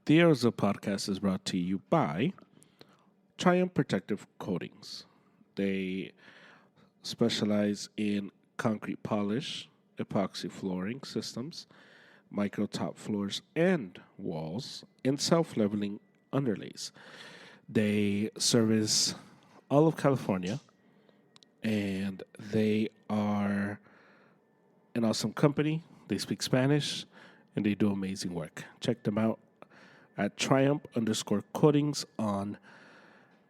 The Arizona podcast is brought to you by Triumph Protective Coatings. They specialize in concrete polish, epoxy flooring systems, micro top floors and walls, and self leveling underlays. They service all of California and they are an awesome company. They speak Spanish and they do amazing work. Check them out at triumph_coatings on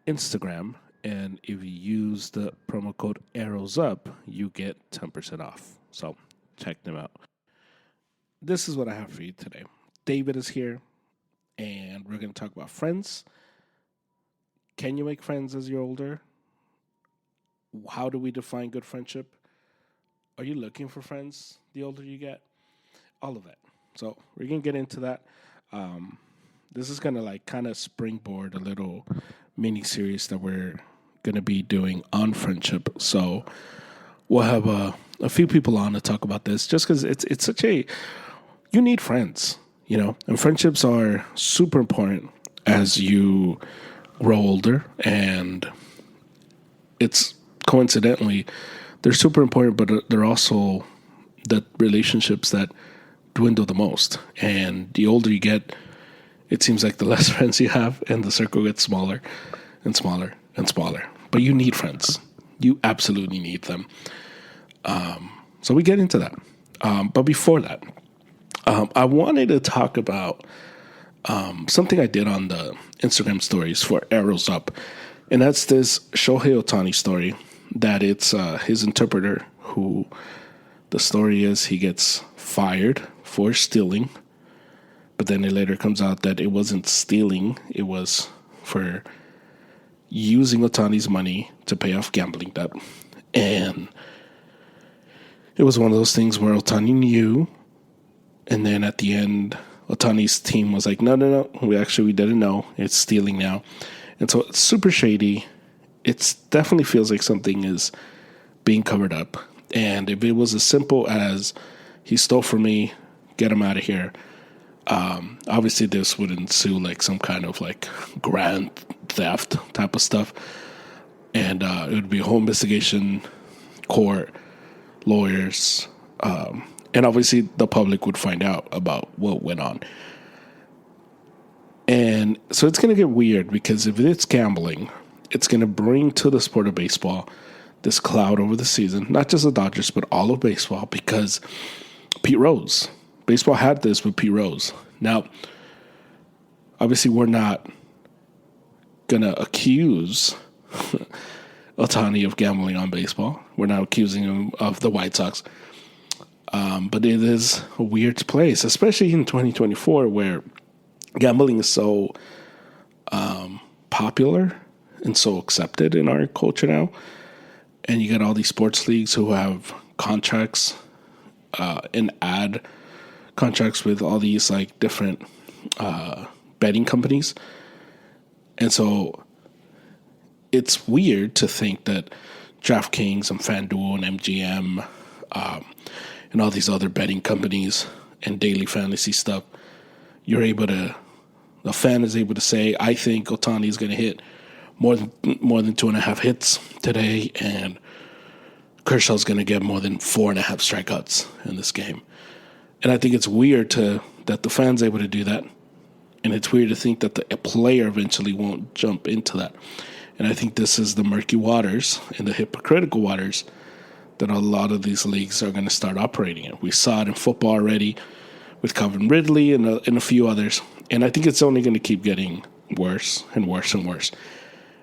Instagram. And if you use the promo code ARROWSUP, you get 10% off. So check them out. This is what I have for you today. David is here, and we're going to talk about friends. Can you make friends as you're older? How do we define good friendship? Are you looking for friends the older you get? All of that. So we're going to get into that. This is going to kind of springboard a little mini series that we're going to be doing on friendship. So we'll have a few people on to talk about this just because it's such a, you need friends, and friendships are super important as you grow older, and it's coincidentally, they're super important, but they're also the relationships that dwindle the most. And the older you get, it seems like the less friends you have, and the circle gets smaller and smaller and smaller. But you need friends. You absolutely need them. So we get into that. But before that, I wanted to talk about something I did on the Instagram stories for Arrows Up. And that's this Shohei Ohtani story that it's his interpreter who, the story is he gets fired for stealing. But then it later comes out that it wasn't stealing. It was for using Ohtani's money to pay off gambling debt. And it was one of those things where Ohtani knew. And then at the end, Ohtani's team was like, no. We didn't know. It's stealing now. And so it's super shady. It definitely feels like something is being covered up. And if it was as simple as he stole from me, get him out of here. Obviously, this would ensue some kind of grand theft type of stuff. And it would be a whole investigation, court, lawyers, and obviously the public would find out about what went on. And so it's going to get weird because if it's gambling, it's going to bring to the sport of baseball this cloud over the season, not just the Dodgers, but all of baseball, because Pete Rose. Baseball had this with Pete Rose. Now, obviously, we're not going to accuse Ohtani of gambling on baseball. We're not accusing him of the White Sox. But it is a weird place, especially in 2024, where gambling is so popular and so accepted in our culture now. And you got all these sports leagues who have contracts and ad contracts with all these different betting companies. And so it's weird to think that DraftKings and FanDuel and MGM and all these other betting companies and daily fantasy stuff, the fan is able to say, I think Ohtani is going to hit more than 2.5 hits today, and Kershaw's going to get more than 4.5 strikeouts in this game. And I think it's weird that the fan's able to do that, and it's weird to think that a player eventually won't jump into that. And I think this is the murky waters and the hypocritical waters that a lot of these leagues are going to start operating in. We saw it in football already with Calvin Ridley and a few others, and I think it's only going to keep getting worse and worse and worse.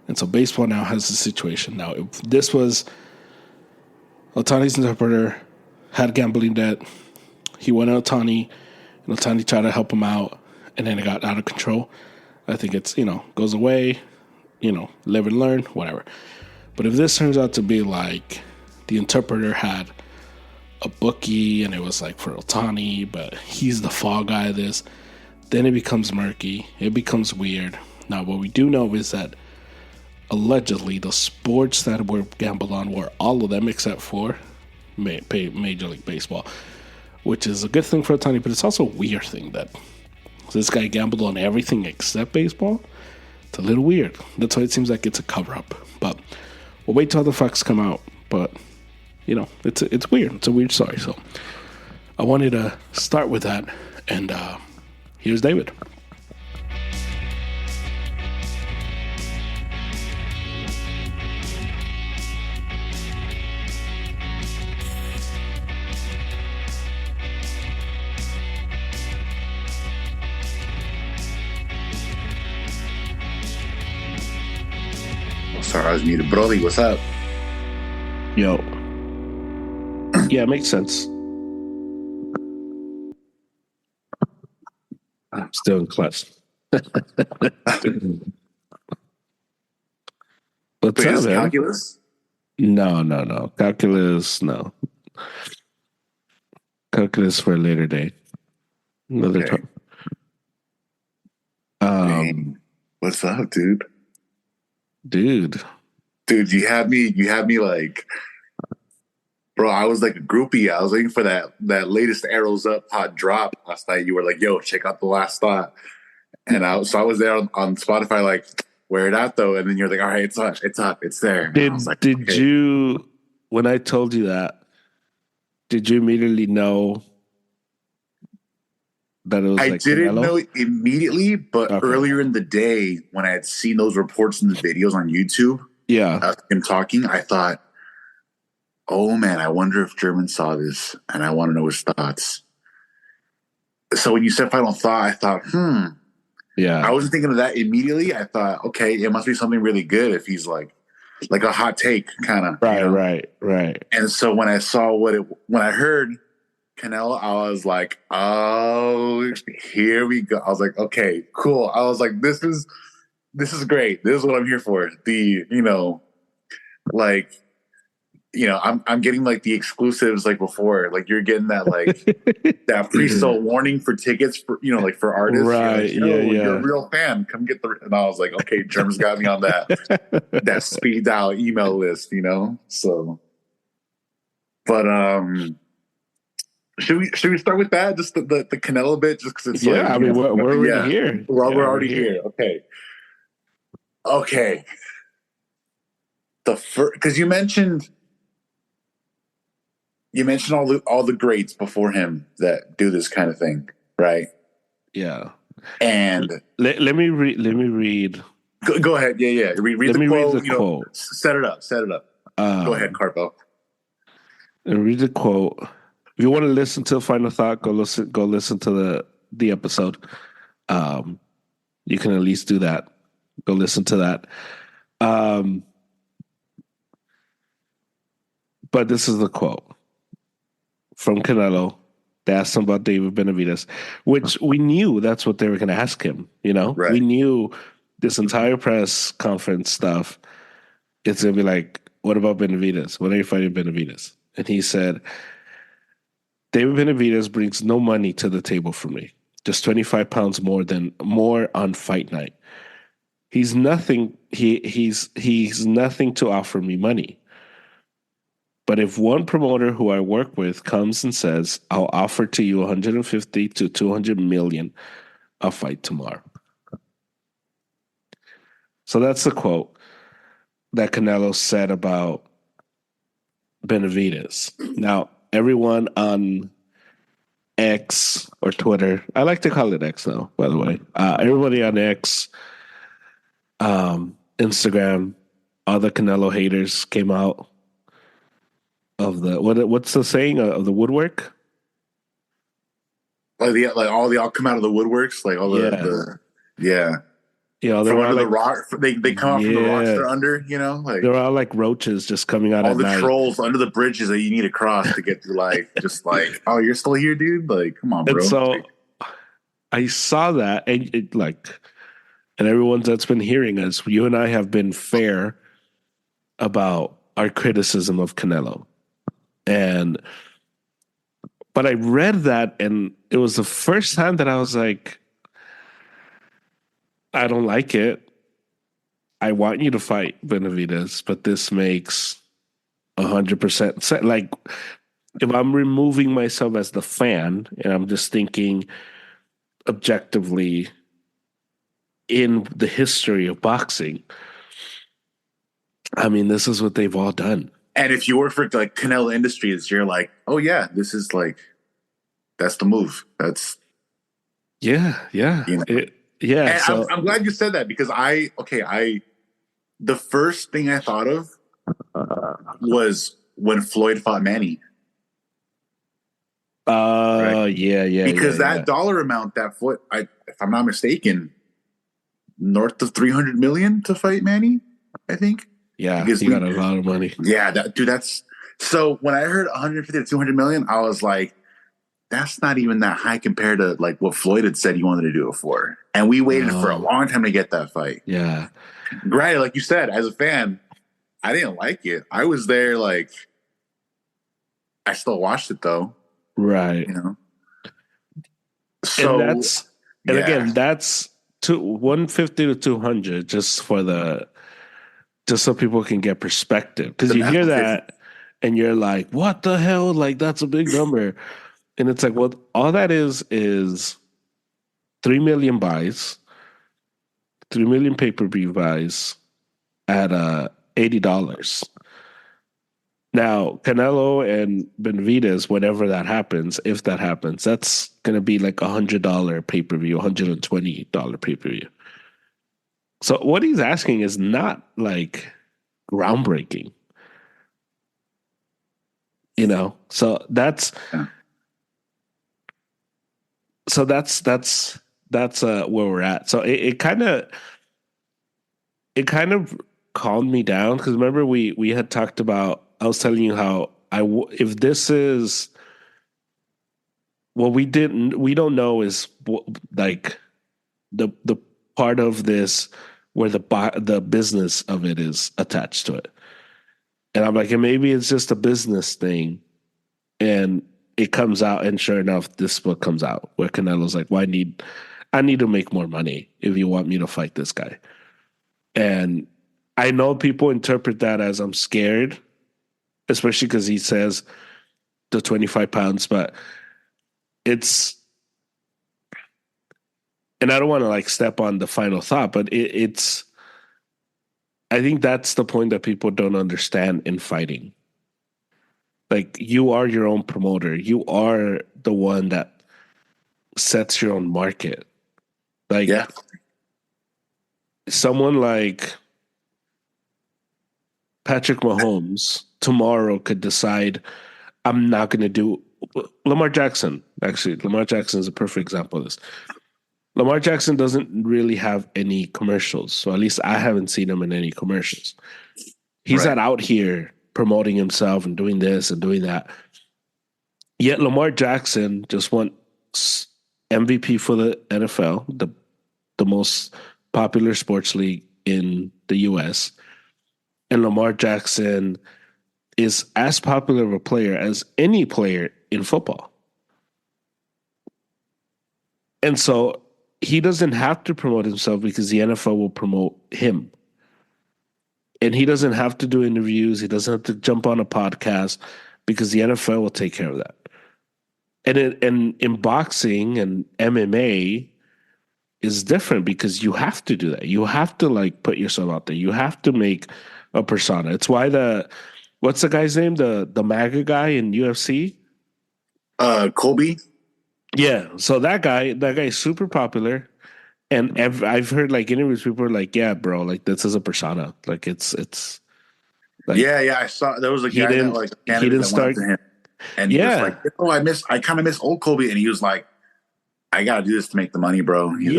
And so baseball now has a situation. Now, if this was Ohtani's interpreter, had gambling debt, he went to Ohtani, and Ohtani tried to help him out, and then it got out of control, I think it's, goes away, live and learn, whatever. But if this turns out to be the interpreter had a bookie, and it was for Ohtani, but he's the fall guy of this, then it becomes murky. It becomes weird. Now, what we do know is that allegedly the sports that were gambled on were all of them except for Major League Baseball, which is a good thing for Ohtani, but it's also a weird thing that So this guy gambled on everything except baseball. It's a little weird. That's why it seems like it's a cover up. But we'll wait till the facts come out. But it's weird. It's a weird story. So I wanted to start with that. And here's David. Sorry, I was muted. Brody, what's up? Yo. Yeah, it makes sense. I'm still in class. What's up, man? Calculus? No. Calculus, no. Calculus for a later date. Another time. What's up, dude? Dude, you had me like, bro, I was like a groupie. I was waiting for that latest Arrows Up pod drop last night. You were like, yo, check out The Last Thought. And I was there on Spotify, like, where it at though? And then you're like, all right, it's up, it's there. Did you, when I told you that, did you immediately know that it was I like didn't Canelo? know earlier, but earlier in the day when I had seen those reports and the videos on YouTube, him talking, I thought, oh man, I wonder if German saw this, and I want to know his thoughts. So when you said final thought, I thought, I wasn't thinking of that immediately. I thought, okay, it must be something really good if he's like a hot take kind of. Right. And so when I heard Canelo, I was like, oh, here we go. I was like, okay, cool. I was like, this is great. This is what I'm here for. I'm getting like the exclusives like before. Like you're getting that like that pre-sale warning for tickets for for artists. Right. You're a real fan. Come get the. And I was like, okay, Germ's got me on that speed dial email list. So. But Should we start with that? Just the Canelo bit, just because it's we're already here. We're already here. Okay. Because you mentioned all the greats before him that do this kind of thing, right? Yeah. And let me read. Go ahead. Yeah. Read the quote. Read the quote. Set it up. Go ahead, Carpo. Read the quote. If you want to listen to Final Thought, go listen to the episode. You can at least do that. Go listen to that. But this is the quote from Canelo. They asked him about David Benavidez, which we knew that's what they were going to ask him. Right. We knew this entire press conference stuff. It's going to be like, what about Benavidez? When are you fighting Benavidez? And he said, David Benavidez brings no money to the table for me. Just 25 pounds more on fight night. He's nothing. He's nothing to offer me money. But if one promoter who I work with comes and says, I'll offer to you 150 to 200 million, I'll fight tomorrow. So that's the quote that Canelo said about Benavidez. Now, everyone on X or Twitter, I like to call it X now, by the way. Everybody on X, Instagram, other Canelo haters came out of the what's the saying of the woodwork? Like all come out of the woodworks, like all the they're from under like, the rock. They come out from the rocks they're under. Like they're all like roaches just coming out. All at the night. Trolls under the bridges that you need to cross to get through life. Just like, oh, you're still here, dude. Like, come on, bro. And so I saw that, and and everyone that's been hearing us, you and I have been fair about our criticism of Canelo. But I read that, and it was the first time that I was like, I don't like it. I want you to fight Benavidez, but this makes 100% sense. Like, if I'm removing myself as the fan, and I'm just thinking, objectively in the history of boxing, I mean, this is what they've all done. And if you work for like Canelo Industries, you're like, oh yeah, this is like, that's the move. That's yeah. You know. And so I'm glad you said that because the first thing I thought of was when Floyd fought Manny. Right? Yeah. Because that dollar amount, that Floyd, if I'm not mistaken, north of 300 million to fight Manny, I think. Yeah, he got a lot of money. Yeah, that's so when I heard 150 to 200 million, I was like, that's not even that high compared to like what Floyd had said he wanted to do it for. And we waited for a long time to get that fight. Yeah. Granted, like you said, as a fan, I didn't like it. I was there, like, I still watched it though. Right. You know? So, again, that's 150 to 200 just so people can get perspective. Because you hear that and you're like, what the hell? Like, that's a big number. And it's like, well, all that is 3 million buys, 3 million pay-per-view buys at $80. Now, Canelo and Benavidez, whenever that happens, if that happens, that's going to be like $100 pay-per-view, $120 pay-per-view. So what he's asking is not like groundbreaking, you know. So that's where we're at. So it kind of calmed me down because remember we had talked about. I was telling you how if this is what we don't know is like the part of this where the business of it is attached to it. And I'm like, and maybe it's just a business thing. And it comes out, and sure enough, this book comes out where Canelo's like, well, I need to make more money if you want me to fight this guy. And I know people interpret that as I'm scared, especially because he says the 25 pounds, but it's, and I don't want to like step on the final thought, but it's, I think that's the point that people don't understand in fighting. Like, you are your own promoter. You are the one that sets your own market. Like, someone like Patrick Mahomes tomorrow could decide, I'm not going to do Lamar Jackson. Actually, Lamar Jackson is a perfect example of this. Lamar Jackson doesn't really have any commercials. So at least I haven't seen him in any commercials. He's not out here promoting himself and doing this and doing that. Yet Lamar Jackson just won MVP for the NFL, the most popular sports league in the US. And Lamar Jackson is as popular of a player as any player in football. And so he doesn't have to promote himself because the NFL will promote him. And he doesn't have to do interviews. He doesn't have to jump on a podcast because the NFL will take care of that. And in boxing and MMA is different because you have to do that. You have to like put yourself out there. You have to make a persona. It's why what's the guy's name? The MAGA guy in UFC? Colby. Yeah. So that guy is super popular. And I've heard like interviews, people are like, yeah, bro, like this is a persona. Like it's like, yeah. I saw there was a guy that like he didn't start to him and he was like, oh, I kind of miss old Colby. And he was like, I gotta do this to make the money, bro. He's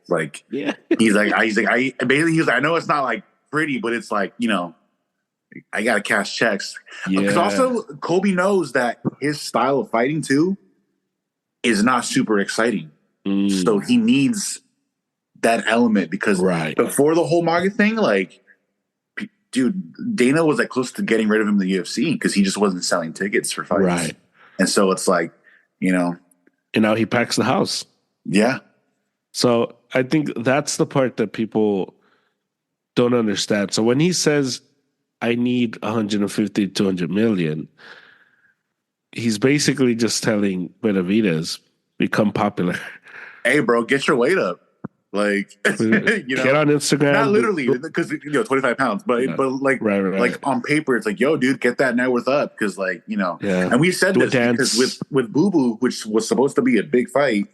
like, he's like, I know it's not like pretty, but it's like, you know, I gotta cash checks. Because also Colby knows that his style of fighting too is not super exciting. So he needs that element because before the whole MAGA thing, like, dude, Dana was like close to getting rid of him in the UFC because he just wasn't selling tickets for fights. Right. And so it's like, you know. And now he packs the house. Yeah. So I think that's the part that people don't understand. So when he says, I need 150, 200 million, he's basically just telling Benavidez, become popular. hey, bro, get your weight up. Like, get on Instagram. Not literally, because 25 pounds, but like, like on paper, it's like, yo, dude, get that net worth up, because And we said this because with Boo Boo, which was supposed to be a big fight,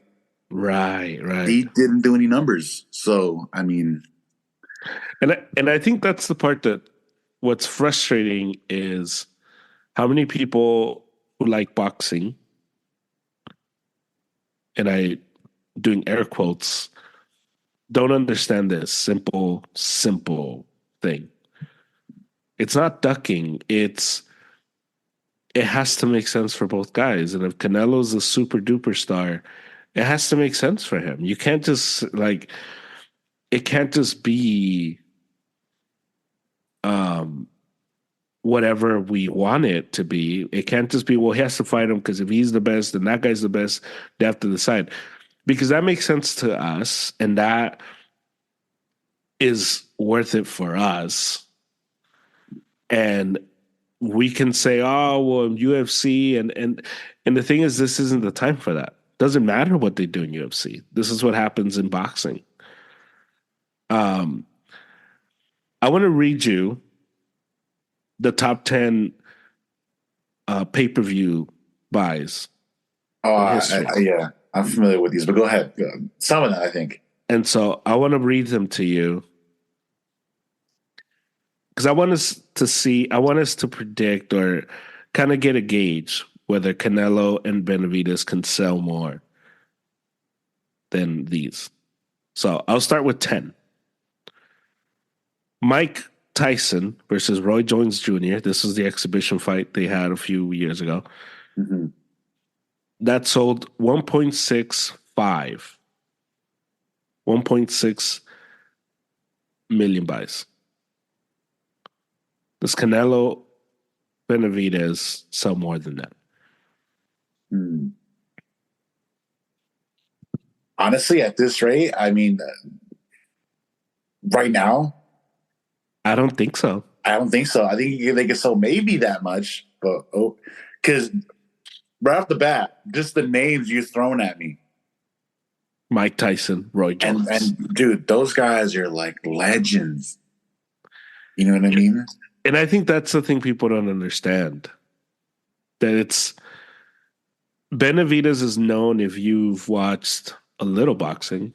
right, he didn't do any numbers. So I mean, and I think that's the part that what's frustrating is how many people who like boxing, and I doing air quotes, don't understand this simple thing. It's not ducking. It has to make sense for both guys. And if Canelo's a super duper star, it has to make sense for him. You can't just it can't just be whatever we want it to be. It can't just be, well, he has to fight him because if he's the best, then that guy's the best. They have to decide. Because that makes sense to us, and that is worth it for us. And we can say, oh, well, UFC, and the thing is, this isn't the time for that. Doesn't matter what they do in UFC. This is what happens in boxing. I want to read you the top 10 pay-per-view buys. Yeah, I'm familiar with these, but go ahead. Some of that, I think. And so I want to read them to you because I want us to predict or kind of get a gauge whether Canelo and Benavidez can sell more than these. So I'll start with 10. Mike Tyson versus Roy Jones Jr. This is the exhibition fight they had a few years ago. Mm-hmm. That sold 1.6 million buys. Does Canelo Benavidez sell more than that? Honestly, at this rate, I mean, right now, I don't think so. I think they can sell maybe that much, but because right off the bat, just the names you're throwing at me. Mike Tyson, Roy Jones. And dude, those guys are like legends. You know what I mean? And I think that's the thing people don't understand. That it's Benavidez is known, if you've watched a little boxing.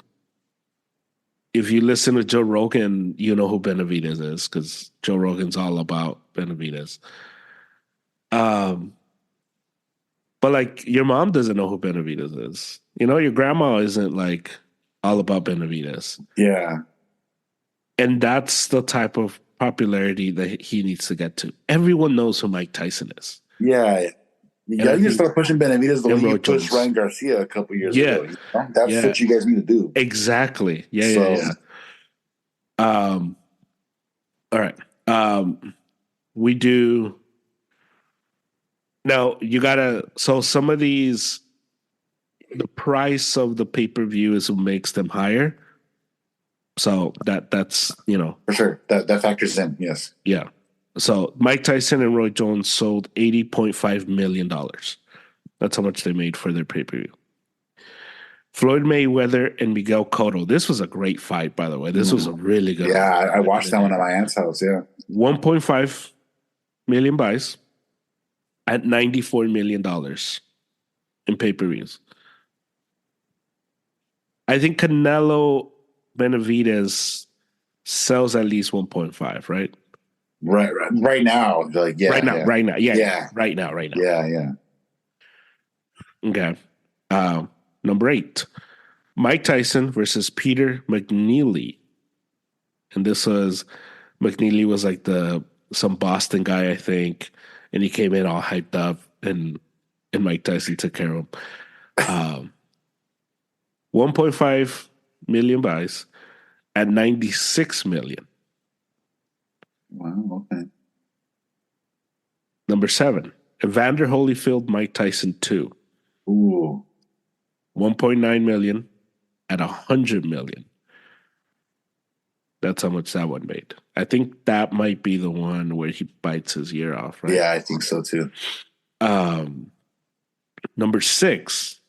If you listen to Joe Rogan, you know who Benavidez is because Joe Rogan's all about Benavidez. But like your mom doesn't know who Benavidez is. You know, your grandma isn't like all about Benavidez. Yeah. And that's the type of popularity that he needs to get to. Everyone knows who Mike Tyson is. Yeah. You need to start pushing Benavidez the way you pushed Ryan Garcia a couple years ago. You know? That's what you guys need to do. Exactly. Yeah. All right. We do. Now you gotta. So some of these, the price of the pay-per-view is what makes them higher. So that's for sure that factors in. Yes. Yeah. So Mike Tyson and Roy Jones sold $80.5 million. That's how much they made for their pay-per-view. Floyd Mayweather and Miguel Cotto. This was a great fight, by the way. This was a really good fight. I watched that one at my aunt's house, yeah. 1.5 million buys at $94 million in pay-per-views. I think Canelo Benavidez sells at least 1.5, right? Right now. Like, yeah. Right now. Right now. Yeah. Right now. Yeah. Okay. Number 8, Mike Tyson versus Peter McNeely. And this was, McNeely was like some Boston guy, I think. And he came in all hyped up and Mike Tyson took care of him. 1.5 million buys at 96 million. Wow, okay. Number 7, Evander Holyfield, Mike Tyson 2. Ooh. 1.9 million at 100 million. That's how much that one made. I think that might be the one where he bites his ear off, right? Yeah, I think so too. Number 6,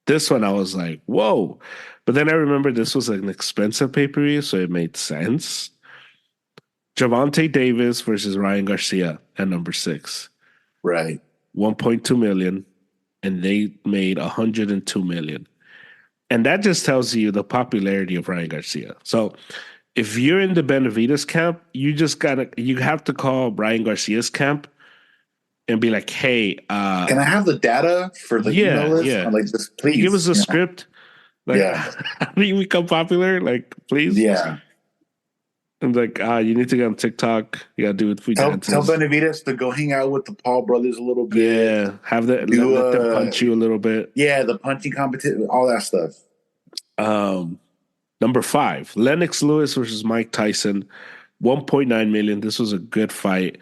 This one I was like, whoa. But then I remember this was an expensive pay-per-view, so it made sense. Gervonta Davis versus Ryan Garcia at number 6. Right. 1.2 million, and they made 102 million. And that just tells you the popularity of Ryan Garcia. So if you're in the Benavidez camp, you have to call Ryan Garcia's camp and be like, hey, can I have the data for the email list? Yeah. I'm like, just please give us a script. Like, how do you become popular? Like, please. Yeah. I'm like, you need to get on TikTok. You gotta do it for Tell Benavidez to go hang out with the Paul brothers a little bit. Yeah, have let them punch you a little bit. Yeah, the punching competition, all that stuff. Number 5, Lennox Lewis versus Mike Tyson, 1.9 million. This was a good fight.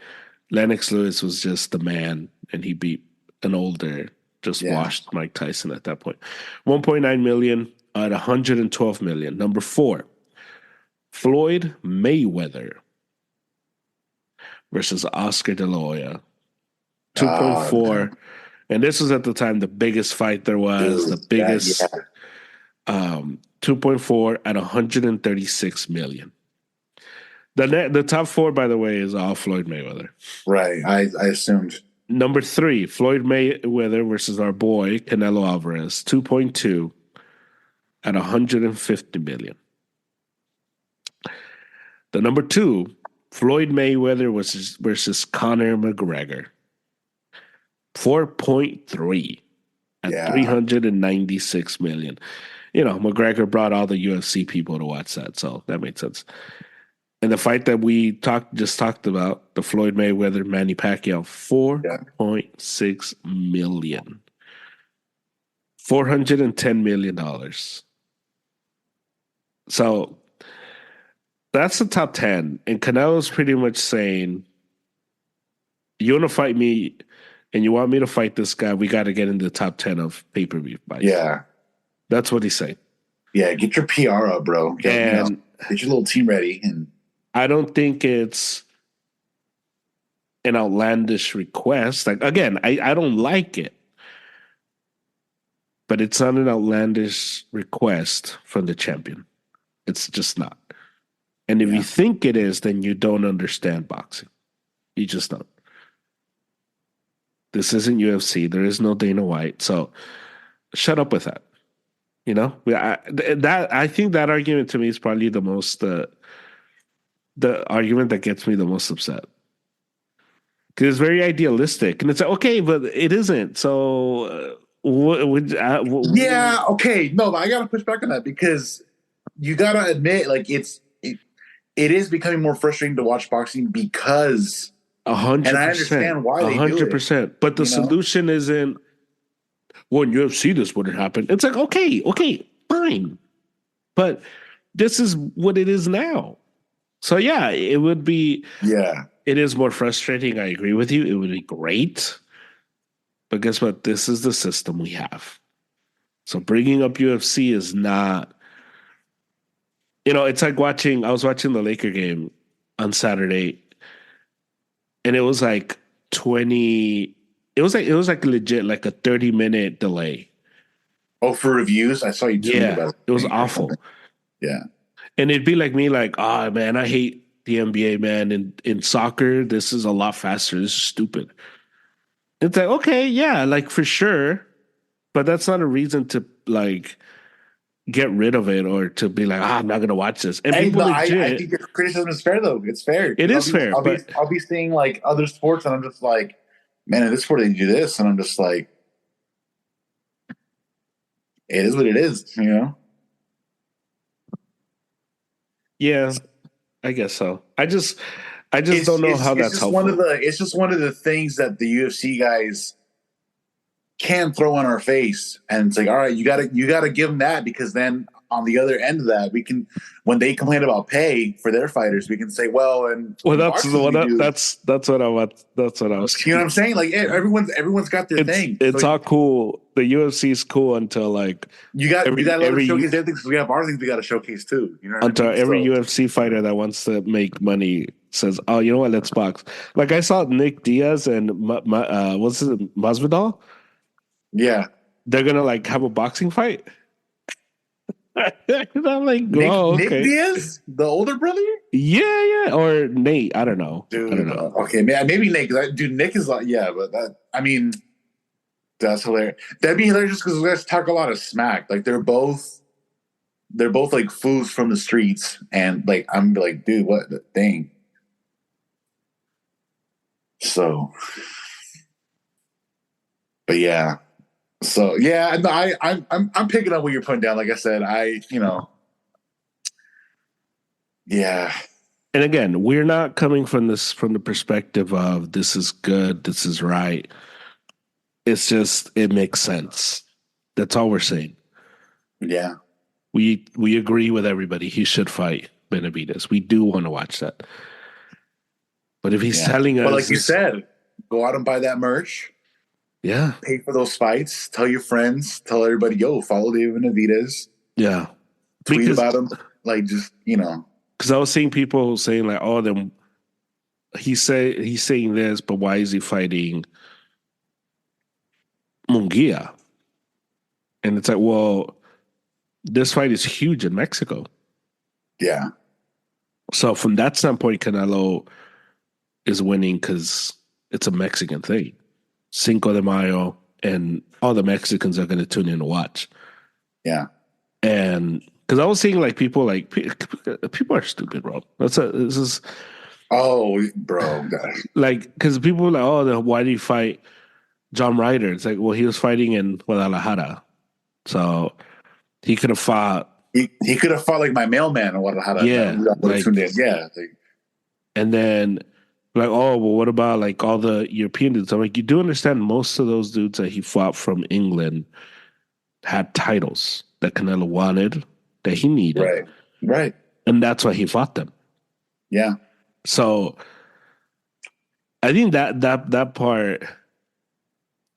Lennox Lewis was just the man, and he beat an older, washed Mike Tyson at that point. 1.9 million at 112 million. Number 4, Floyd Mayweather versus Oscar De La Hoya, 2.4. And this was at the time the biggest fight there was, the biggest. 2.4 at 136 million. The top 4, by the way, is all Floyd Mayweather. Right. I assumed. Number 3, Floyd Mayweather versus our boy Canelo Alvarez, 2.2 at 150 million. The number 2, Floyd Mayweather versus Conor McGregor, 4.3 at 396 million. You know, McGregor brought all the UFC people to watch that, so that made sense. And the fight that we just talked about, the Floyd Mayweather Manny Pacquiao, 4.6 million. $410 million. So that's the top 10. And Canelo's pretty much saying, you want to fight me and you want me to fight this guy, we got to get in the top 10 of pay-per-view fights. Yeah. That's what he's saying. Yeah, get your PR up, bro. Get your little team ready. And I don't think it's an outlandish request. Like, again, I don't like it. But it's not an outlandish request from the champion. It's just not. And if you think it is, then you don't understand boxing. You just don't. This isn't UFC. There is no Dana White. So shut up with that. You know, I think that argument to me is probably the most the argument that gets me the most upset, because it's very idealistic, and it's like, okay, but it isn't. So, okay, no, but I gotta push back on that, because you gotta admit, like, it is becoming more frustrating to watch boxing because 100%, and I understand why they 100%, but the solution isn't, well, in UFC, this wouldn't happen. It's like, okay, fine. But this is what it is now. So, yeah, it would be. Yeah. It is more frustrating. I agree with you. It would be great. But guess what? This is the system we have. So bringing up UFC is not. You know, it's like I was watching the Laker game on Saturday, and it was like 20. It was like legit, like a 30-minute delay. Oh, for reviews? I saw you tweeting about it. It was awful. Yeah. And it'd be like me, like, oh, man, I hate the NBA, man. In soccer, this is a lot faster. This is stupid. It's like, okay, yeah, like, for sure. But that's not a reason to, like, get rid of it or to be like, I'm not going to watch this. And people legit. I think your criticism is fair, though. It's fair. It is fair. I'll be seeing, like, other sports, and I'm just like, man, in this sport they do this, and I'm just like, it is what it is, you know? Yeah, I guess so. I just don't know how that's helpful. It's just one of the things that the UFC guys can throw in our face, and it's like, all right, you gotta give them that, because then on the other end of that, we can, when they complain about pay for their fighters, we can say, that's what I was. You know what I'm saying? Like, everyone's got their thing. It's all cool. The UFC is cool until, like, you got to showcase their things. We have our things we got to showcase too. You know, until every UFC fighter that wants to make money says, "Oh, you know what? Let's box." Like, I saw Nick Diaz and what's it, Masvidal. Yeah. they're gonna like have a boxing fight. I'm like, Nick Diaz, the older brother. Yeah, or Nate. I don't know. Dude, I don't know. Okay, man, maybe Nate. Dude, Nick is like, yeah, but that's hilarious. That'd be hilarious just because guys talk a lot of smack. Like they're both like fools from the streets, and like I'm like, dude, what the thing? So, but yeah, so yeah, no, I'm picking up what you're putting down. Like I said, yeah. And again, we're not coming from the perspective of this is good, this is right. It's just it makes sense. That's all we're saying. Yeah. We agree with everybody. He should fight Benavidez. We do want to watch that. But if he's telling us, but like you said, go out and buy that merch. Yeah. Pay for those fights. Tell your friends. Tell everybody, yo, follow David Benavidez. Yeah. Tweet about him. Like just because I was seeing people saying like, oh, then he's saying this, but why is he fighting Munguia? And it's like, well, this fight is huge in Mexico. Yeah. So from that standpoint, Canelo is winning because it's a Mexican thing. Cinco de Mayo, and all the Mexicans are going to tune in to watch. Yeah. And because I was seeing like people are stupid, bro. Oh, bro. Like, because people were like, oh, why did he fight John Ryder? It's like, well, he was fighting in Guadalajara. So he could have fought. He could have fought like my mailman or Guadalajara. Yeah. And then like, oh, well, what about like all the European dudes? I'm like, you do understand most of those dudes that he fought from England had titles that Canelo wanted, that he needed. Right. And that's why he fought them. Yeah. So I think that part.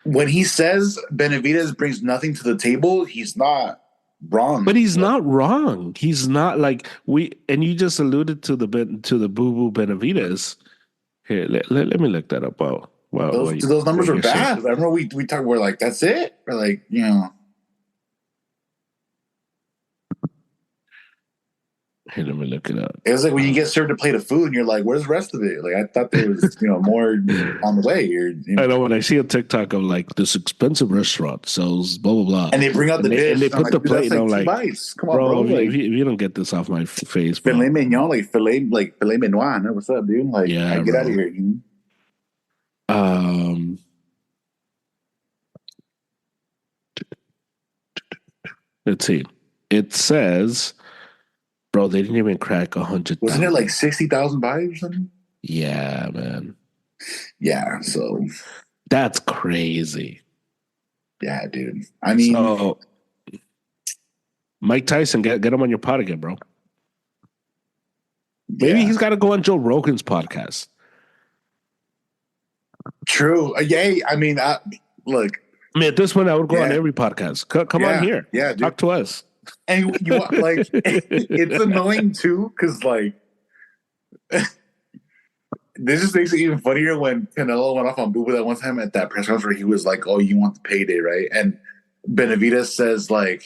When he says Benavidez brings nothing to the table, he's not wrong. But he's not wrong. He's not like and you just alluded to the boo boo Benavidez. Here, let me look that up. Wow. Those numbers are bad. I remember we talked. We're like, that's it. We're like, Hey, let me look it up. It was like when you get served a plate of food and you're like, where's the rest of it? Like, I thought there was, more on the way. I know when I see a TikTok of like this expensive restaurant sells blah, blah, blah. And they bring out the dish. And they put the plate and I'm like, come on, bro. If you don't get this off my face, bro. Filet mignon, filet mignon. What's up, dude? Like, get out of here. Let's see. It says, bro, they didn't even crack 100,000. Wasn't it like 60,000 buys or something? Yeah, man. Yeah, so that's crazy. Yeah, dude. I mean, so, Mike Tyson, get him on your pod again, bro. Maybe he's got to go on Joe Rogan's podcast. True. Yeah, I mean, look. I mean, at this point, I would go on every podcast. Come on here. Yeah, dude. Talk to us. And you like, it's annoying too, because like, this just makes it even funnier when Canelo went off on Booba that one time at that press conference where he was like, "Oh, you want the payday, right?" And Benavidez says like,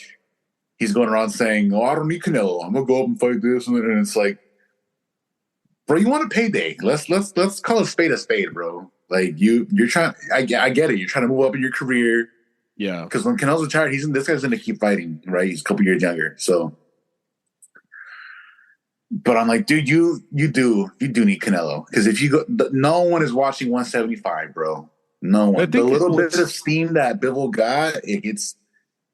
he's going around saying, "Oh, I don't need Canelo. I'm gonna go up and fight this," and it's like, bro, you want a payday? Let's call a spade, bro. Like you're trying. I get it. You're trying to move up in your career. Yeah. Because when Canelo's retired, this guy's gonna keep fighting, right? He's a couple years younger, so. But I'm like, dude, you do need Canelo, because if you go, no one is watching 175, bro. No one. The little bit of steam that Bivol got,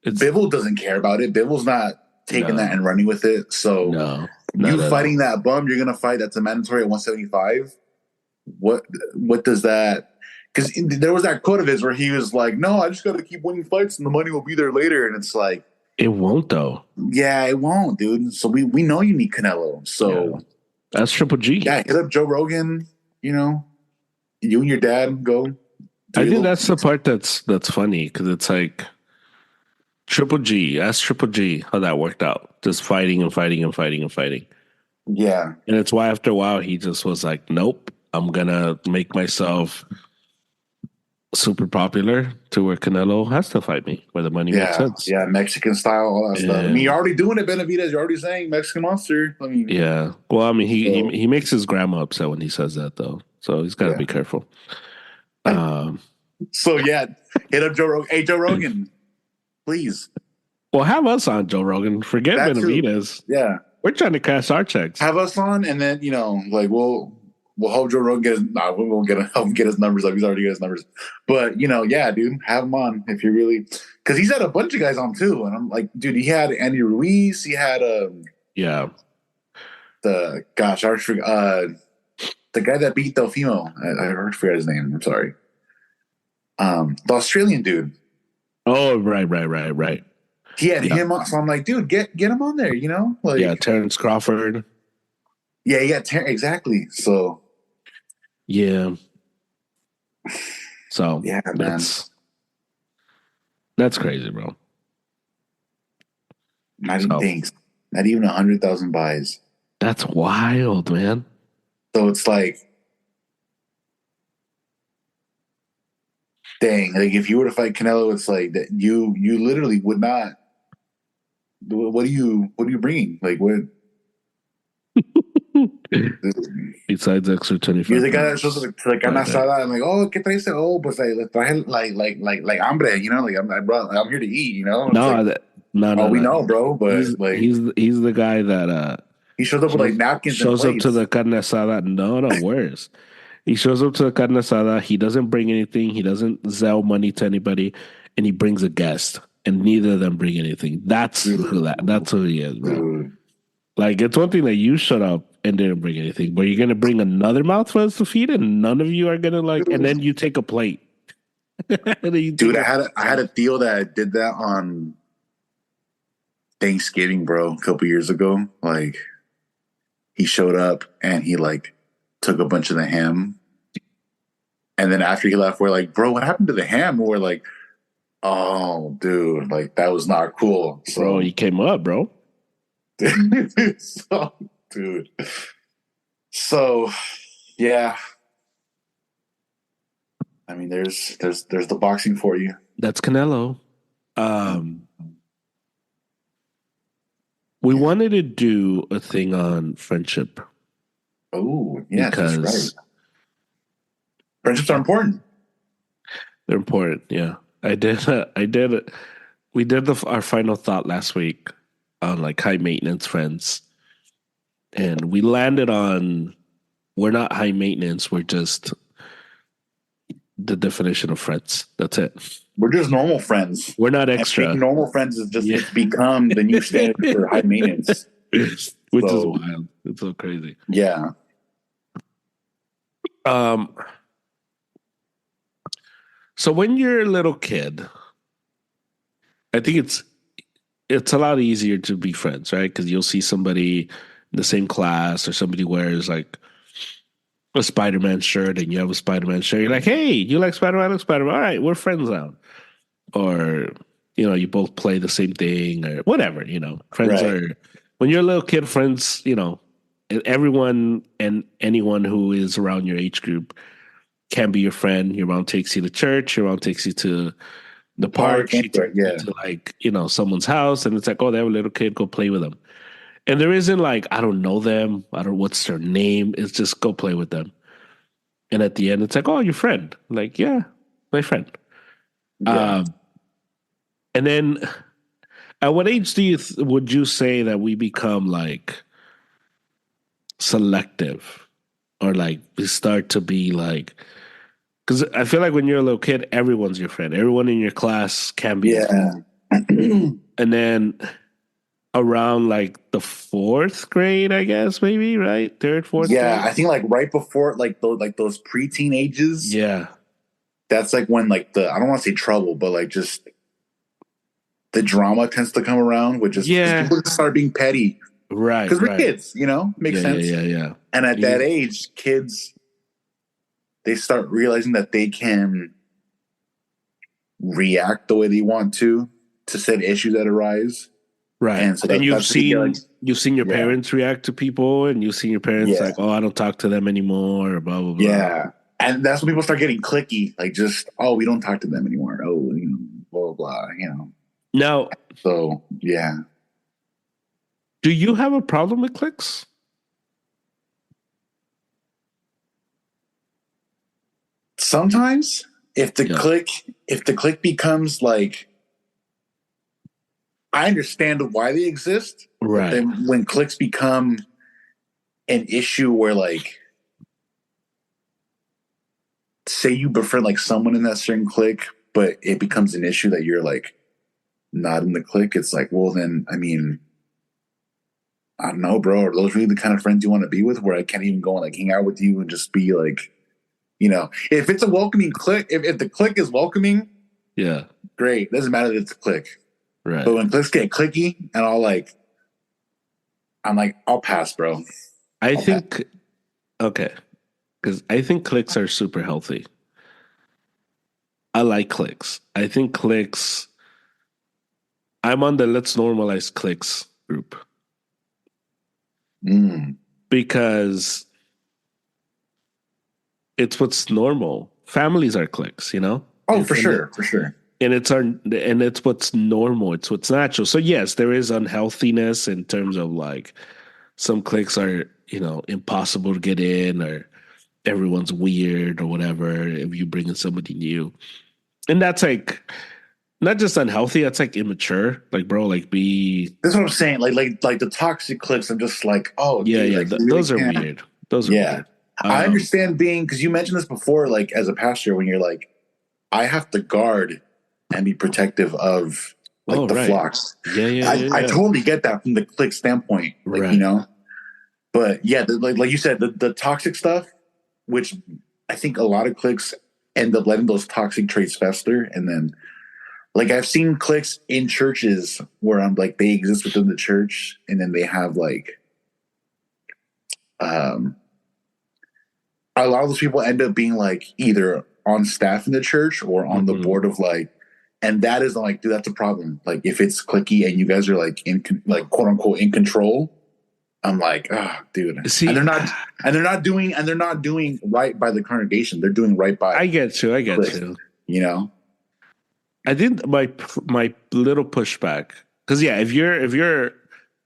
Bivol doesn't care about it. Bivol's not taking that and running with it. So you fighting that bum, you're gonna fight. That's a mandatory at 175. What does that? Because there was that quote of his where he was like, "No, I just got to keep winning fights, and the money will be there later." And it's like, it won't though. Yeah, it won't, dude. So we know you need Canelo. So that's Triple G. Yeah, hit up Joe Rogan. You and your dad go. I think that's the part that's funny, because it's like Triple G. Ask Triple G how that worked out. Just fighting and fighting and fighting and fighting. Yeah, and it's why after a while he just was like, "Nope, I'm gonna make myself super popular to where Canelo has to fight me, where the money makes sense. Yeah, Mexican style, all that stuff. I mean, you're already doing it, Benavidez. You're already saying Mexican monster. I mean, yeah. Well, I mean, he makes his grandma upset when he says that, though. So he's got to be careful. So yeah, hit up Joe Rogan. Hey, Joe Rogan, please. Well, have us on, Joe Rogan. Forget Benavidez. Yeah, we're trying to cash our checks. Have us on, and then like we'll hope Joe Rogan gets. We won't help him get his numbers up. He's already got his numbers. But yeah, dude, have him on if you really, because he's had a bunch of guys on too, and I'm like, dude, he had Andy Ruiz. He had yeah. The guy that beat Delfino. I forget his name. I'm sorry. The Australian dude. Oh, right. He had him on, so I'm like, dude, get him on there, like Terrence Crawford. Yeah, exactly. So so yeah, man, that's crazy, bro. Not even 100,000 buys. That's wild, man. So it's like, dang, like if you were to fight Canelo, it's like that you literally would not. What are you bringing? Like what? Besides extra 25. You're the guy that shows up to like carne asada and like, oh, ¿qué traes? Oh, pues like hambre, I'm here to eat, No, no. We know, bro, but he's the guy that he shows up with like napkins. Shows up to the carne asada. No, worse. He shows up to the carne asada. He doesn't bring anything. He doesn't sell money to anybody, and he brings a guest. And neither of them bring anything. That's who he is, bro. Like, it's one thing that you shut up and didn't bring anything, but you're gonna bring another mouthful to feed, and none of you are gonna and then you take a plate. Dude, I had a deal that did that on Thanksgiving, bro, a couple years ago. Like, he showed up and he like took a bunch of the ham, and then after he left, we're like, bro, what happened to the ham? And we're like, oh, dude, like that was not cool. So, bro, he came up, bro. Dude. So, yeah. I mean, there's the boxing for you. That's Canelo. We wanted to do a thing on friendship. Oh, yeah, because that's right. Friendships are important. They're important, yeah. We did our final thought last week on like high maintenance friends, and we landed on we're not high maintenance. We're just the definition of friends. That's it. We're just normal friends. We're not extra. Normal friends is just it's become the new standard for high maintenance, which is wild. It's so crazy. Yeah. So when you're a little kid, I think it's a lot easier to be friends, right? Because you'll see somebody in the same class, or somebody wears like a Spider-Man shirt and you have a Spider-Man shirt. You're like, hey, you like Spider-Man? I like Spider-Man. All right, we're friends now. Or, you both play the same thing or whatever, Friends are, when you're a little kid, friends, everyone and anyone who is around your age group can be your friend. Your mom takes you to church. Your mom takes you to the park. She takes you to like, someone's house, and it's like, oh, they have a little kid, go play with them. And there isn't like, I don't know them. I don't know what's their name. It's just go play with them. And at the end, it's like, oh, your friend. Like, yeah, my friend. Yeah. And then at what age would you say that we become like selective, or like we start to be like, because I feel like when you're a little kid, everyone's your friend. Everyone in your class can be your friend. And then around like the 4th grade, I guess, maybe, right? 3rd, 4th grade? I think like right before like those preteen ages. Yeah. That's like when like I don't want to say trouble, but like just the drama tends to come around, which is people just start being petty. Right. Because we're kids, makes sense. Yeah. And at that age, kids, they start realizing that they can react the way they want to said issues that arise. Right. And so you've seen your parents react to people, and you've seen your parents like, oh, I don't talk to them anymore, or blah, blah, blah. Yeah. And that's when people start getting clicky, like just, oh, we don't talk to them anymore. Oh, blah, blah, blah, Now, so, yeah. Do you have a problem with clicks? Sometimes if the click becomes like, I understand why they exist, right? But then when clicks become an issue where, like, say you befriend like someone in that certain clique, but it becomes an issue that you're like not in the clique, it's like, well, then I mean, I don't know, bro. Are those really the kind of friends you want to be with? Where I can't even go and like hang out with you and just be like, if it's a welcoming clique, if the clique is welcoming, yeah, great. Doesn't matter that it's a clique. Right. But when cliques get clicky and I'm like, I'll pass, bro. I think, okay, because I think cliques are super healthy. I like cliques. I think cliques, I'm on the let's normalize cliques group. Because it's what's normal. Families are cliques, Oh, for sure. And it's what's normal. It's what's natural. So yes, there is unhealthiness in terms of like some cliques are, impossible to get in, or everyone's weird or whatever if you bring in somebody new. And that's like not just unhealthy, that's like immature. Like, bro, like that's what I'm saying. Like the toxic cliques, I'm just like, oh yeah, dude, yeah. like, Those are weird. Those are weird. I understand being, because you mentioned this before, like as a pastor, when you're like, I have to guard and be protective of like the flocks. Yeah, I totally get that from the clique standpoint, like, But yeah, like you said, the toxic stuff, which I think a lot of cliques end up letting those toxic traits fester, and then like I've seen cliques in churches where I'm like, they exist within the church, and then they have like a lot of those people end up being like either on staff in the church or on the board of like, and that is like, dude, that's a problem. Like if it's cliquey and you guys are like like quote unquote in control, I'm like, dude. See, and they're not doing right by the congregation. They're doing right by. I get you. I think my little pushback, because if you're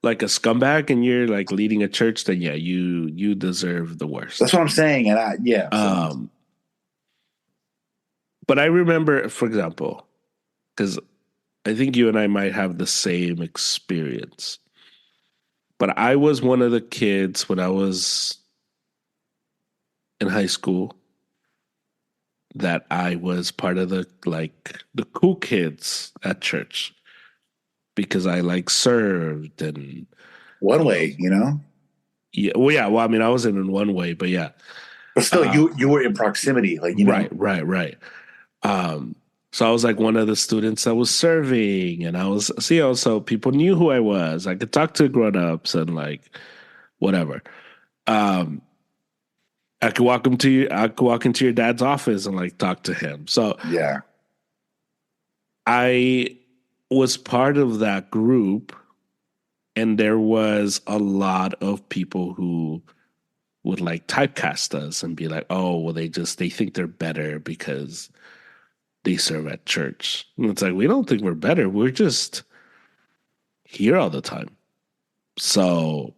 like a scumbag and you're like leading a church, then yeah, you deserve the worst. That's what I'm saying, and but I remember, for example, because I think you and I might have the same experience. But I was one of the kids when I was in high school that I was part of the cool kids at church because I like served and one way, Yeah, well, I mean, I wasn't in one way, but yeah. But still, you were in proximity, like Right. So I was like one of the students that was serving, and I was so people knew who I was. I could talk to grown-ups and like whatever. I could walk into your dad's office and like talk to him. So yeah, I was part of that group, and there was a lot of people who would like typecast us and be like, oh, well, they think they're better because they serve at church. And it's like, we don't think we're better. We're just here all the time. So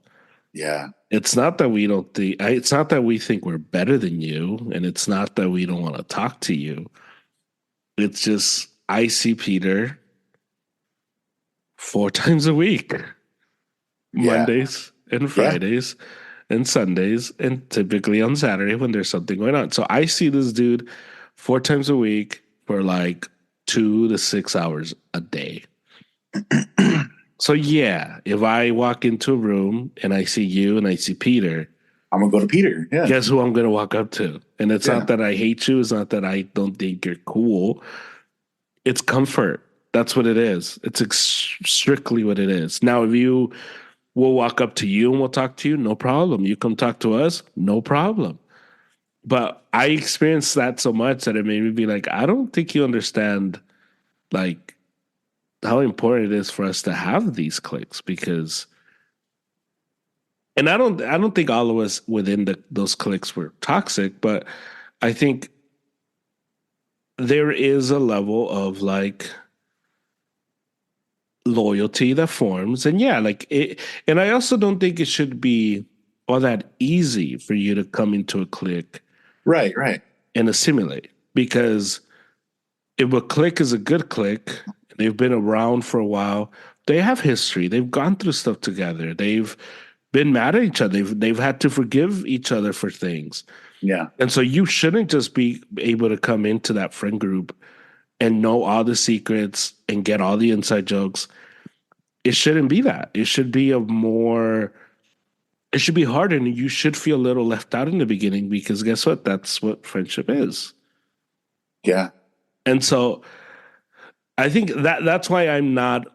yeah, it's not that we don't think, it's not that we think we're better than you. And it's not that we don't want to talk to you. It's just, I see Peter 4 times a week, Mondays and Fridays and Sundays, and typically on Saturday when there's something going on. So I see this dude 4 times a week for like 2 to 6 hours a day. So yeah, if I walk into a room and I see you and I see Peter, I'm gonna go to Peter. Yeah. Guess who I'm gonna walk up to? And it's not that I hate you, it's not that I don't think you're cool. It's comfort. That's what it is. It's strictly what it is. Now, if you we'll walk up to you and we'll talk to you, no problem. You come talk to us, no problem. But I experienced that so much that it made me be like, I don't think you understand like how important it is for us to have these cliques, because and I don't think all of us within those cliques were toxic, but I think there is a level of like loyalty that forms, and yeah, like it. And I also don't think it should be all that easy for you to come into a clique, right, and assimilate, because if a clique is a good clique, they've been around for a while, they have history, they've gone through stuff together, they've been mad at each other, they've had to forgive each other for things. Yeah. And so you shouldn't just be able to come into that friend group and know all the secrets and get all the inside jokes. It shouldn't be that. It should be it should be harder, and you should feel a little left out in the beginning, because guess what? That's what friendship is. Yeah. And so I think that's why I'm not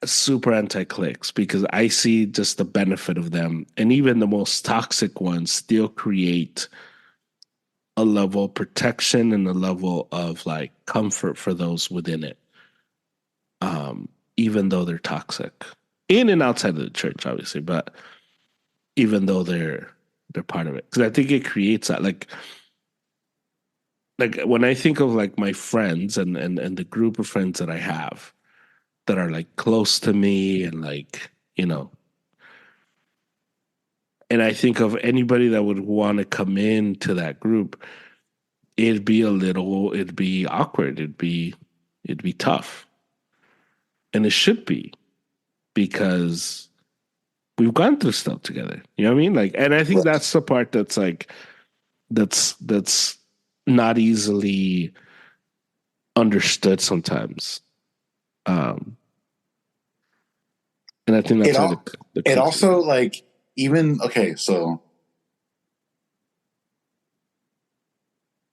super anti-cliques, because I see just the benefit of them. And even the most toxic ones still create a level of protection and a level of like comfort for those within it. Even though they're toxic. In and outside of the church, obviously, but even though they're part of it. Because I think it creates that like when I think of like my friends and the group of friends that I have that are like close to me, and like, you know, and I think of anybody that would want to come into that group, it'd be awkward, it'd be tough. And it should be, because we've gone through stuff together. You know what I mean? Like, and I think that's the part that's like that's not easily understood sometimes. And I think that's it also like, even okay, so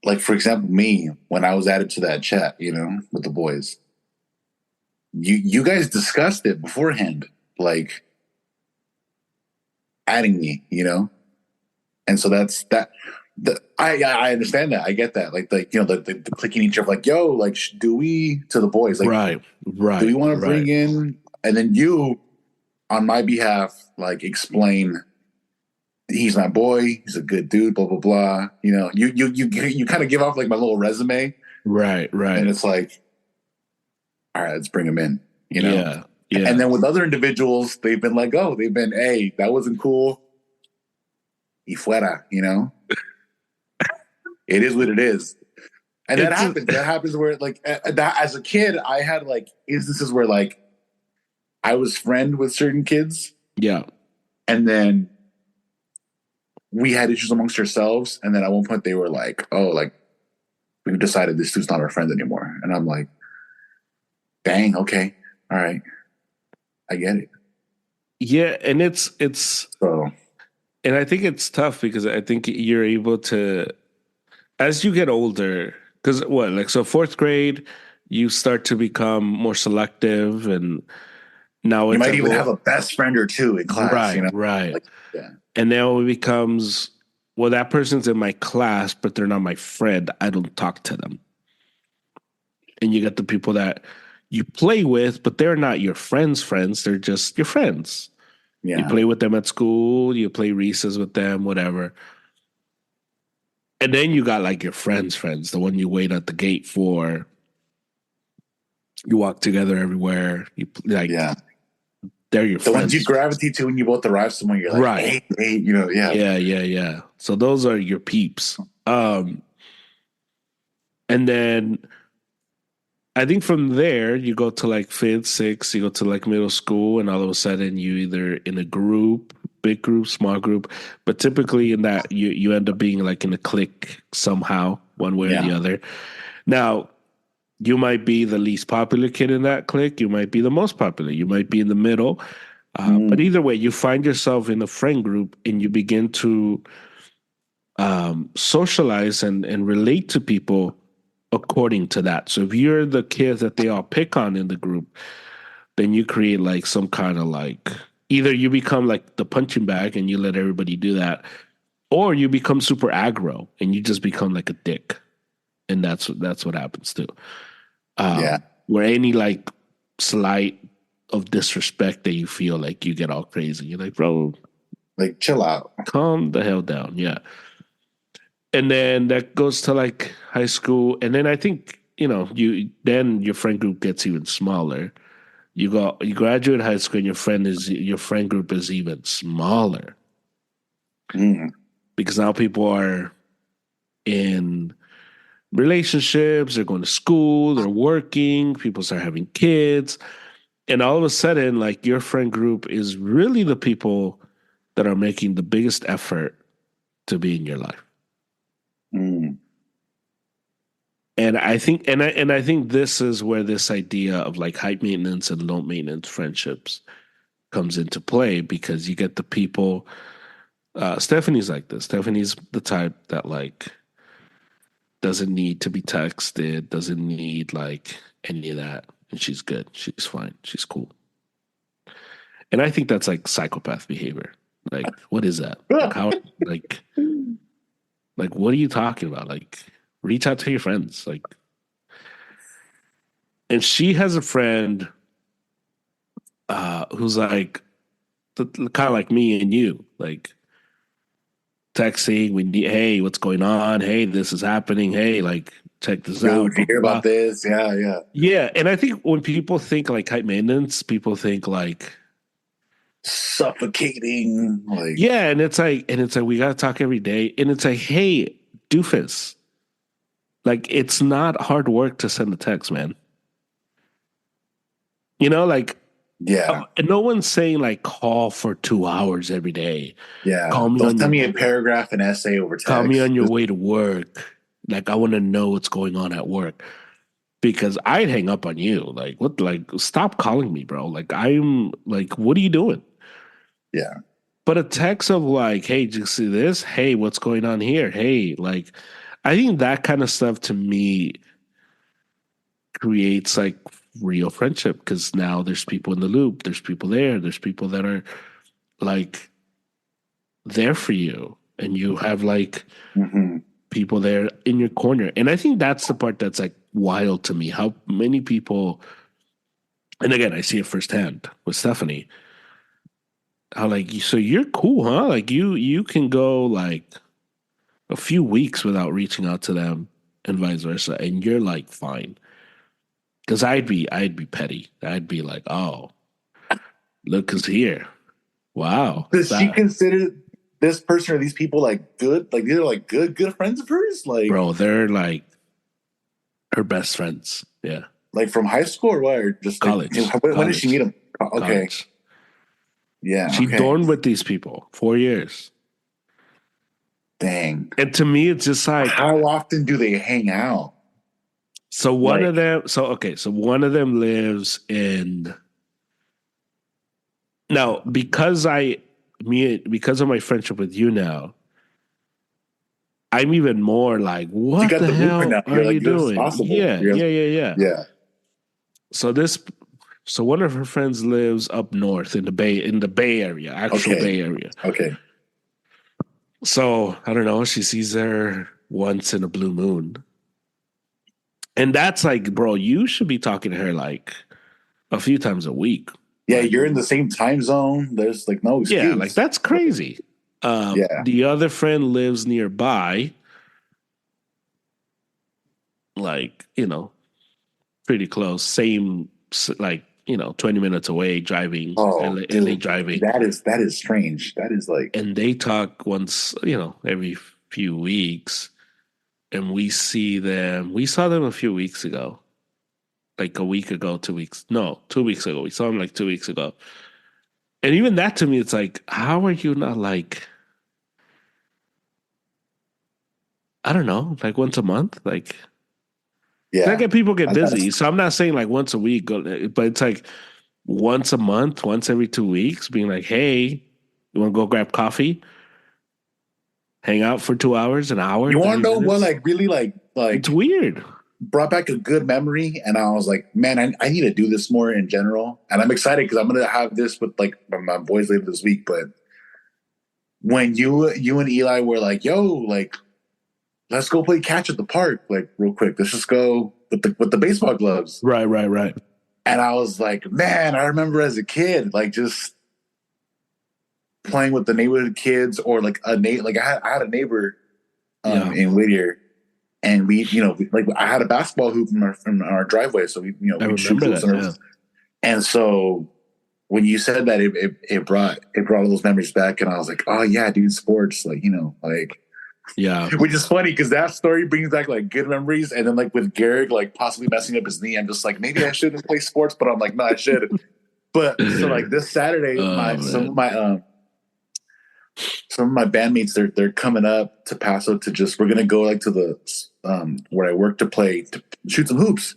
like, for example, me, when I was added to that chat, you know, with the boys, you guys discussed it beforehand, like adding me, you know, and so that's that. I understand that. I get that. Like you know, the clicking each other, like, yo, like, do we, to the boys, like, right, do we want to bring in, and then you, on my behalf, like, explain, he's my boy, he's a good dude, blah blah blah. You know, you kind of give off like my little resume, right, and it's like, all right, let's bring him in. You know, yeah. And then with other individuals, they've been like, oh, they've been, hey, that wasn't cool. Y fuera, you know. It is what it is. And that happens. That happens where, like, that, as a kid, I had, like, instances where, like, I was friend with certain kids. Yeah. And then we had issues amongst ourselves. And then at one point they were like, oh, like, we've decided this dude's not our friend anymore. And I'm like, dang, okay. All right. I get it. Yeah. And it's so, and I think it's tough, because I think you're able to, as you get older, because so fourth grade, you start to become more selective, and now you might even have a best friend or two in class, right, you know? Right. Like, yeah. And now it becomes, well, that person's in my class, but they're not my friend. I don't talk to them. And you get the people that you play with, but they're not your friends' friends. They're just your friends. Yeah. You play with them at school, you play recess with them, whatever. And then you got like your friends, the one you wait at the gate for. You walk together everywhere. You like, they're your friends. The ones you gravitate to when you both arrive somewhere. You're like, hey, you know, yeah. So those are your peeps. And then I think from there you go to like fifth, sixth, you go to like middle school, and all of a sudden you either in a group, big group, small group, but typically in that you end up being like in a clique somehow, one way or the other. Now, you might be the least popular kid in that clique. You might be the most popular. You might be in the middle. But either way, you find yourself in a friend group, and you begin to socialize and relate to people according to that. So if you're the kid that they all pick on in the group, then you create like some kind of like, either you become like the punching bag and you let everybody do that, or you become super aggro and you just become like a dick. And that's what happens too. Where any like slight of disrespect that you feel, like you get all crazy. You're like, bro, like, chill out, calm the hell down. Yeah. And then that goes to like high school. And then I think, then your friend group gets even smaller. You graduate high school and your friend group is even smaller. Because now people are in relationships, they're going to school, they're working, people start having kids. And all of a sudden, like your friend group is really the people that are making the biggest effort to be in your life. And I think, I think this is where this idea of like high maintenance and low maintenance friendships comes into play, because you get the people. Stephanie's like this. Stephanie's the type that like doesn't need to be texted, doesn't need like any of that, and she's good. She's fine. She's cool. And I think that's like psychopath behavior. Like, what is that? Like, how? Like, what are you talking about? Like, reach out to your friends. Like, and she has a friend who's like kind of like me and you, like texting. Hey, what's going on? Hey, this is happening. Hey, like, check this out. Did you hear about this? Yeah. Yeah, and I think when people think like high maintenance, people think like suffocating. Like, yeah, and it's like we gotta talk every day, and it's like, hey, doofus, like it's not hard work to send a text, man. Like, yeah, no one's saying like call for 2 hours every day. Yeah, don't send me a paragraph, an essay over text. Call me on your way to work. Like, I want to know what's going on at work, because I'd hang up on you. Like, what? Like, stop calling me, bro. Like, I'm like, what are you doing? Yeah. But a text of like, hey, did you see this? Hey, what's going on here? Hey, like, I think that kind of stuff to me creates like real friendship, because now there's people in the loop. There's people there. There's people that are like there for you, and you have like people there in your corner. And I think that's the part that's like wild to me. How many people, and again, I see it firsthand with Stephanie. How like, so you're cool, huh? Like you can go like a few weeks without reaching out to them, and vice versa, and you're like fine. Because I'd be petty. I'd be like, oh, look who's here. Wow. Does she consider this person or these people like good? Like these are like good friends of hers? Like, bro, they're like her best friends. Yeah. Like from high school or what? Or just college. Like, when did she meet them? Okay. College. Yeah. She dormed with these people 4 years. Dang. And to me, it's just like, how often do they hang out? So one of them, so one of them lives in. Now, because of my friendship with you now, I'm even more like, what the hell are you doing? Yeah. So one of her friends lives up north in the Bay Area, actual Bay Area. Okay. So I don't know. She sees her once in a blue moon. And that's like, bro, you should be talking to her like a few times a week. Yeah, you're in the same time zone. There's like no excuse. Yeah, like that's crazy. The other friend lives nearby, like, pretty close. Same, like, 20 minutes away driving. LA driving. That is strange. That is like. And they talk once, every few weeks. And we saw them a few weeks ago. Like a week ago, 2 weeks. No, 2 weeks ago. We saw them like 2 weeks ago. And even that to me, it's like, how are you not like, I don't know, like once a month? Like, yeah. People get busy. So I'm not saying like once a week, but it's like once a month, once every 2 weeks, being like, hey, you want to go grab coffee? Hang out for 2 hours, an hour? You want to know what like really like it's weird. Brought back a good memory, and I was like, man, I need to do this more in general. And I'm excited because I'm gonna have this with like my boys later this week. But when you and Eli were like, yo, like, let's go play catch at the park, like real quick. Let's just go with the baseball gloves. Right. And I was like, man, I remember as a kid, like just playing with the neighborhood kids, or like I had a neighbor in Whittier. And we, like I had a basketball hoop from our driveway. So we, I we'd shoot remember hoops. that, yeah. And so when you said that, it brought all those memories back. And I was like, oh yeah, dude, sports, like, yeah. Which is funny because that story brings back like good memories. And then like with Garrick, like possibly messing up his knee, I'm just like, maybe I shouldn't play sports, but I'm like, no, I should. But so like this Saturday, some of my bandmates, they're coming up to Paso to we're gonna go like to the where I work to shoot some hoops,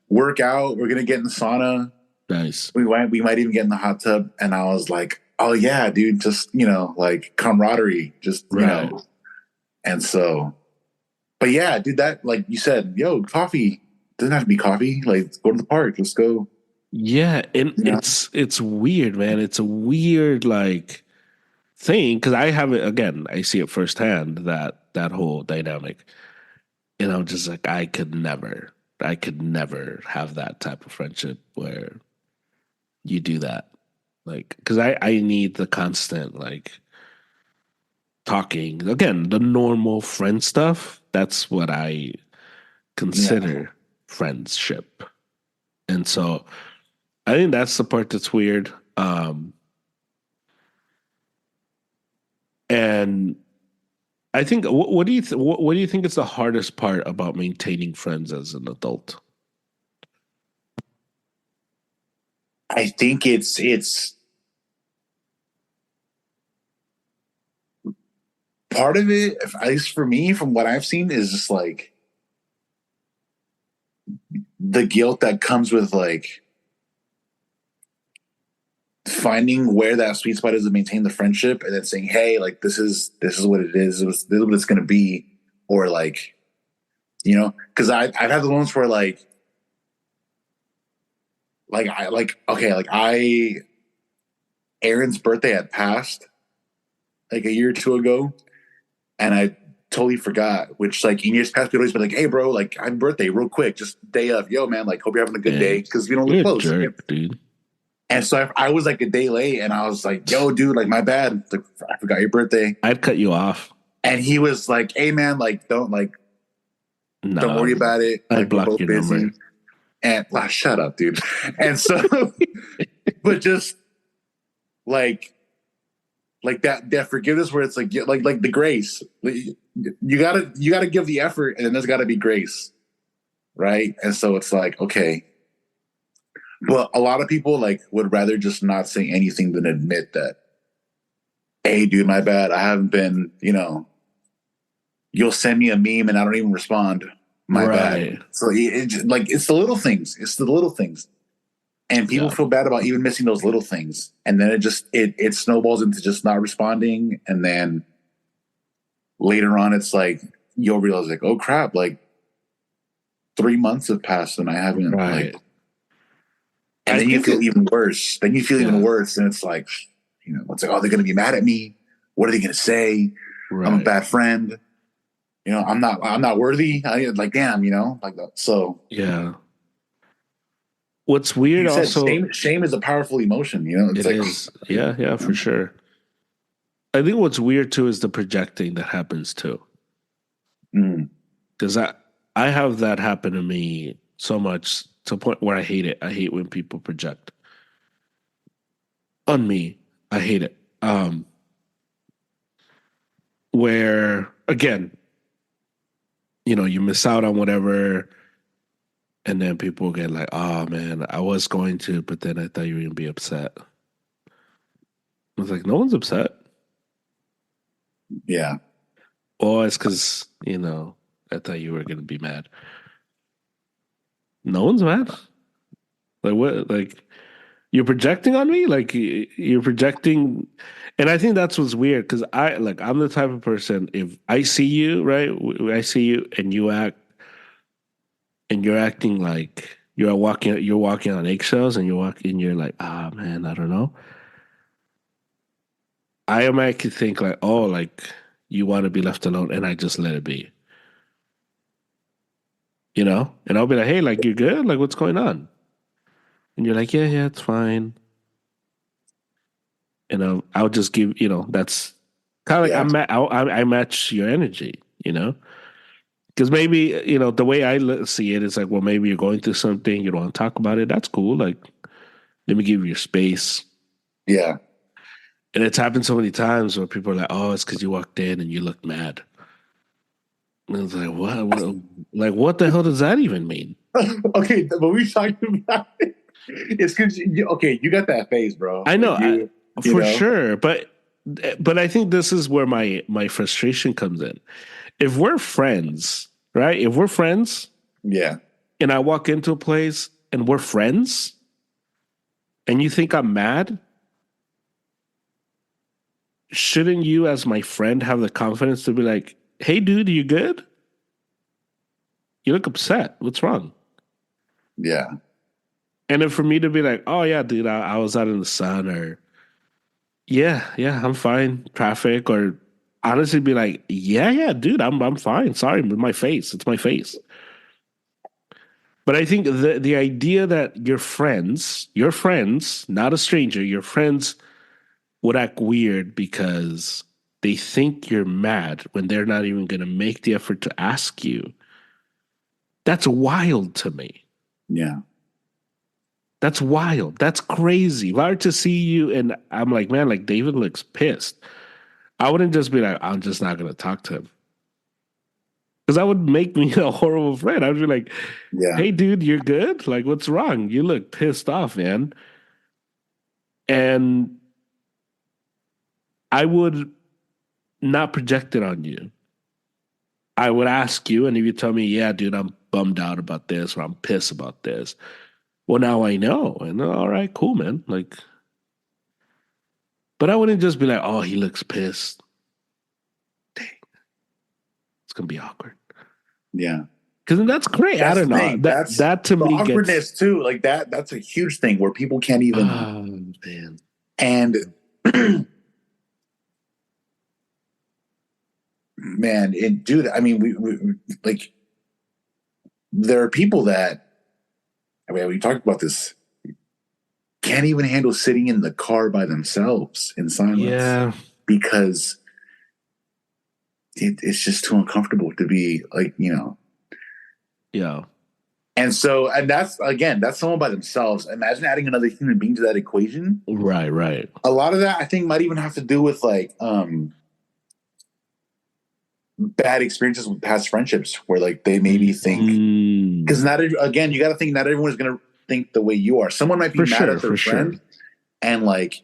work out. We're gonna get in the sauna. Nice. We might even get in the hot tub. And I was like, oh yeah, dude, just like camaraderie, just right. And so, but yeah, dude, that like you said, yo, coffee doesn't have to be coffee. Like, let's go to the park. Let's go. Yeah, and it's weird, man. It's a weird like thing because I have it again. I see it firsthand that whole dynamic, and I'm just like, I could never have that type of friendship where you do that, like because I need the constant like talking again, the normal friend stuff. That's what I consider friendship, and so I think that's the part that's weird. And I think what do you think is the hardest part about maintaining friends as an adult? I think it's part of it, at least for me, from what I've seen, is just like the guilt that comes with like finding where that sweet spot is to maintain the friendship, and then saying, "Hey, like this is what it is. This is what it's going to be," or like, because I've had the moments where Aaron's birthday had passed like a year or two ago, and I totally forgot. Which like in years past, we'd always been like, "Hey, bro, like happy birthday, real quick, just day of, yo, man, like hope you're having a good day," because we don't live close, dude. And so I was like a day late, and I was like, "Yo, dude, like my bad. Like, I forgot your birthday. I'd cut you off." And he was like, "Hey, man, like don't worry about it. I like we're blocked both your busy." number. And shut up, dude. And so, but just like that forgiveness where it's like the grace. You gotta give the effort, and then there's got to be grace, right? And so it's like, okay. But a lot of people like would rather just not say anything than admit that, hey, dude, my bad. I haven't been, you'll send me a meme and I don't even respond. My bad. So it's the little things. It's the little things. And people feel bad about even missing those little things. And then it snowballs into just not responding. And then later on, it's like, you'll realize like, oh crap, like 3 months have passed and I haven't like, and then you feel even worse. Then you feel even worse. And it's like, it's like, oh, they're going to be mad at me. What are they going to say? Right. I'm a bad friend. I'm not worthy. Like, damn, like that. So, yeah. What's weird also, shame is a powerful emotion, It's it is. Yeah, for sure. I think what's weird too is the projecting that happens too. Because I have that happen to me so much to a point where I hate it. I hate when people project on me. I hate it. Where again, you miss out on whatever, and then people get like, "Oh man, I was going to, but then I thought you were gonna be upset." I was like, "No one's upset." Yeah. Oh, it's because I thought you were gonna be mad. No one's mad. Like what? Like you're projecting on me? Like you're projecting, and I think that's what's weird because I'm the type of person, if I see you, right? I see you and you act, and you're acting like you're walking on eggshells, and you're like, ah, man, I don't know. I automatically think like, oh, like you want to be left alone, and I just let it be. And I'll be like, hey, like you're good? Like what's going on? And you're like, yeah, it's fine. And I'll just give, that's Kind of like I match your energy, you know? Because maybe, you know, the way I see it is like, well, maybe you're going through something, you don't want to talk about it. That's cool. Like, let me give you your space. Yeah. And it's happened so many times where people are like, oh, it's because you walked in and you looked mad. And I was like, what? Like, what the hell does that even mean? Okay, but we talking about it. It's because you got that face, bro. I know, like for sure, but I think this is where my frustration comes in. If we're friends, right? If we're friends, yeah, and I walk into a place and we're friends, and you think I'm mad, shouldn't you, as my friend, have the confidence to be like, "Hey, dude, are you good? You look upset. What's wrong?" Yeah. And then for me to be like, "Oh yeah, dude, I was out in the sun," or "Yeah, I'm fine." Traffic, or honestly be like, "Yeah, dude, I'm fine. Sorry, with my face. It's my face." But I think the idea that your friends, not a stranger, your friends would act weird because they think you're mad when they're not even going to make the effort to ask you. That's wild to me. Yeah. That's wild. That's crazy. If I were to see you and I'm like, man, like David looks pissed, I wouldn't just be like, I'm just not going to talk to him. Because that would make me a horrible friend. I'd be like, Yeah. hey, dude, you're good? Like, what's wrong? You look pissed off, man. And I would not project it on you. I would ask you, and if you tell me, yeah, dude, I'm bummed out about this or I'm pissed about this, well, now I know. And all right, cool, man. Like, but I wouldn't just be like, oh, he looks pissed. Dang, it's gonna be awkward. Yeah. Because that's great. I don't know. That to the me awkwardness gets too. Like that's a huge thing where people can't even. Oh man. And man, dude. I mean, we like there are people that. I mean, we talked about this. Can't even handle sitting in the car by themselves in silence. Yeah. Because it's just too uncomfortable to be like, Yeah. And so, and that's someone by themselves. Imagine adding another human being to that equation. Right. A lot of that I think might even have to do with like bad experiences with past friendships where like they maybe think, because again, you got to think not everyone's going to think the way you are. Someone might be mad at their friend and like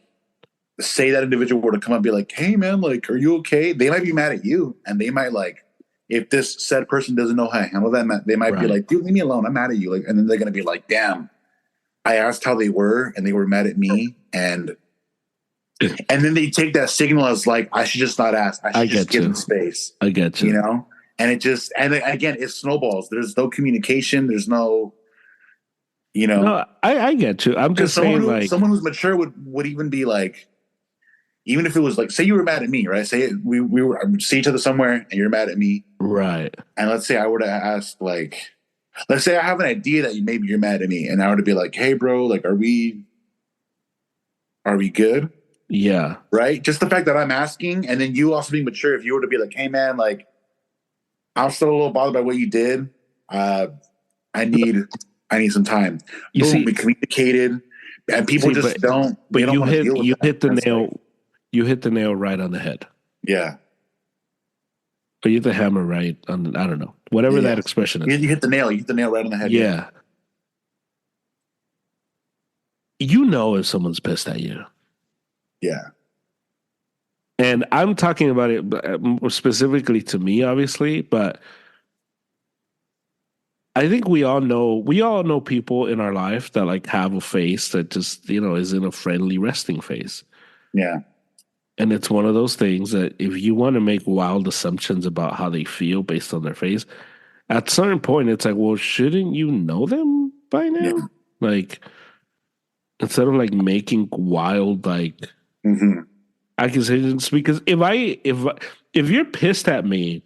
say that individual were to come up and be like, hey man, like, are you okay? They might be mad at you and they might like, if this said person doesn't know how to handle that, they might be like, dude, leave me alone. I'm mad at you. Like, and then they're going to be like, damn, I asked how they were and they were mad at me. And then they take that signal as like, I should just not ask. I should just give them space. I get you. And it just, and again, it snowballs. There's no communication. There's no, No, I get you. I'm just saying like someone who's mature would even be like, even if it was like, say you were mad at me, right? Say we were see each other somewhere and you're mad at me. Right. And let's say I were to ask like, let's say I have an idea that maybe you're mad at me and I were to be like, hey bro, like, are we good? Yeah. Right. Just the fact that I'm asking and then you also being mature, if you were to be like, hey man, like I'm still a little bothered by what you did. I need some time. Boom, we communicated and people don't. But you hit the nail. Like, you hit the nail right on the head. Yeah. Or you hit the hammer right on. I don't know. Whatever that expression is. You hit the nail. You hit the nail right on the head. Yeah. You know if someone's pissed at you. Yeah. And I'm talking about it specifically to me, obviously, but I think we all know people in our life that like have a face that just, is in a friendly resting face. Yeah. And it's one of those things that if you want to make wild assumptions about how they feel based on their face, at a certain point, it's like, well, shouldn't you know them by now? Yeah. Like, instead of like making wild, like, accusations, because if you're pissed at me,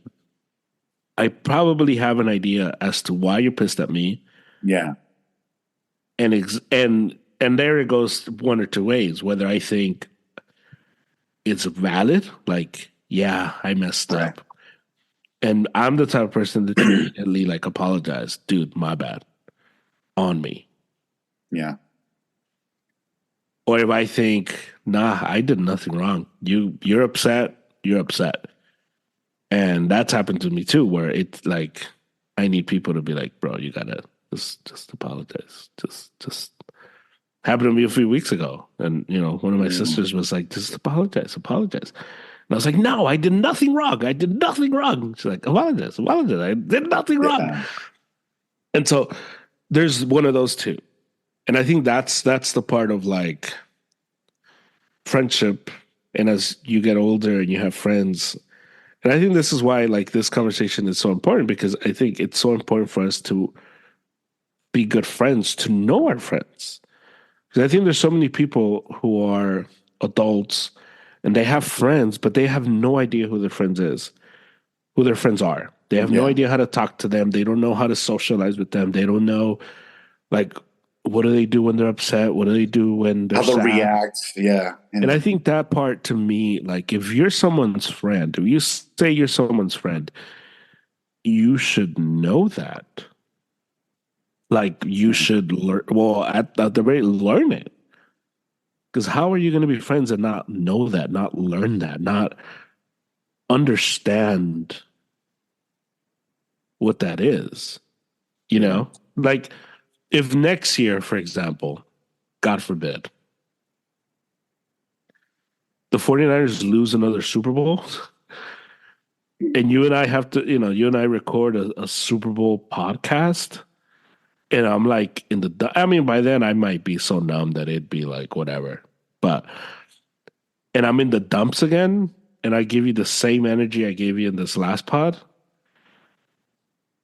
I probably have an idea as to why you're pissed at me. Yeah. And there it goes one or two ways, whether I think it's valid, like yeah, I messed up. And I'm the type of person that immediately like apologize. Dude, my bad. On me. Yeah. Or if I think, nah, I did nothing wrong. You're upset, you're upset. And that's happened to me too, where it's like I need people to be like, bro, you gotta just apologize. Just happened to me a few weeks ago. And one of my sisters was like, just apologize. And I was like, no, I did nothing wrong. I did nothing wrong. She's like, apologize. I did nothing wrong. And so there's one of those two. And I think that's the part of like friendship. And as you get older and you have friends, and I think this is why like this conversation is so important, because I think it's so important for us to be good friends, to know our friends. Because I think there's so many people who are adults and they have friends, but they have no idea who their friends are. They have no idea how to talk to them. They don't know how to socialize with them. They don't know, like, what do they do when they're upset? What do they do when they're sad? How they react, yeah. And I think that part, to me, like, if you're someone's friend, if you say you're someone's friend, you should know that. Like, you should learn, well, at the very learn it. Because how are you going to be friends and not know that, not learn that, not understand what that is? Like, if next year, for example, God forbid, the 49ers lose another Super Bowl, and you and I have to, you and I record a Super Bowl podcast, and I'm like by then I might be so numb that it'd be like, whatever. And I'm in the dumps again, and I give you the same energy I gave you in this last pod,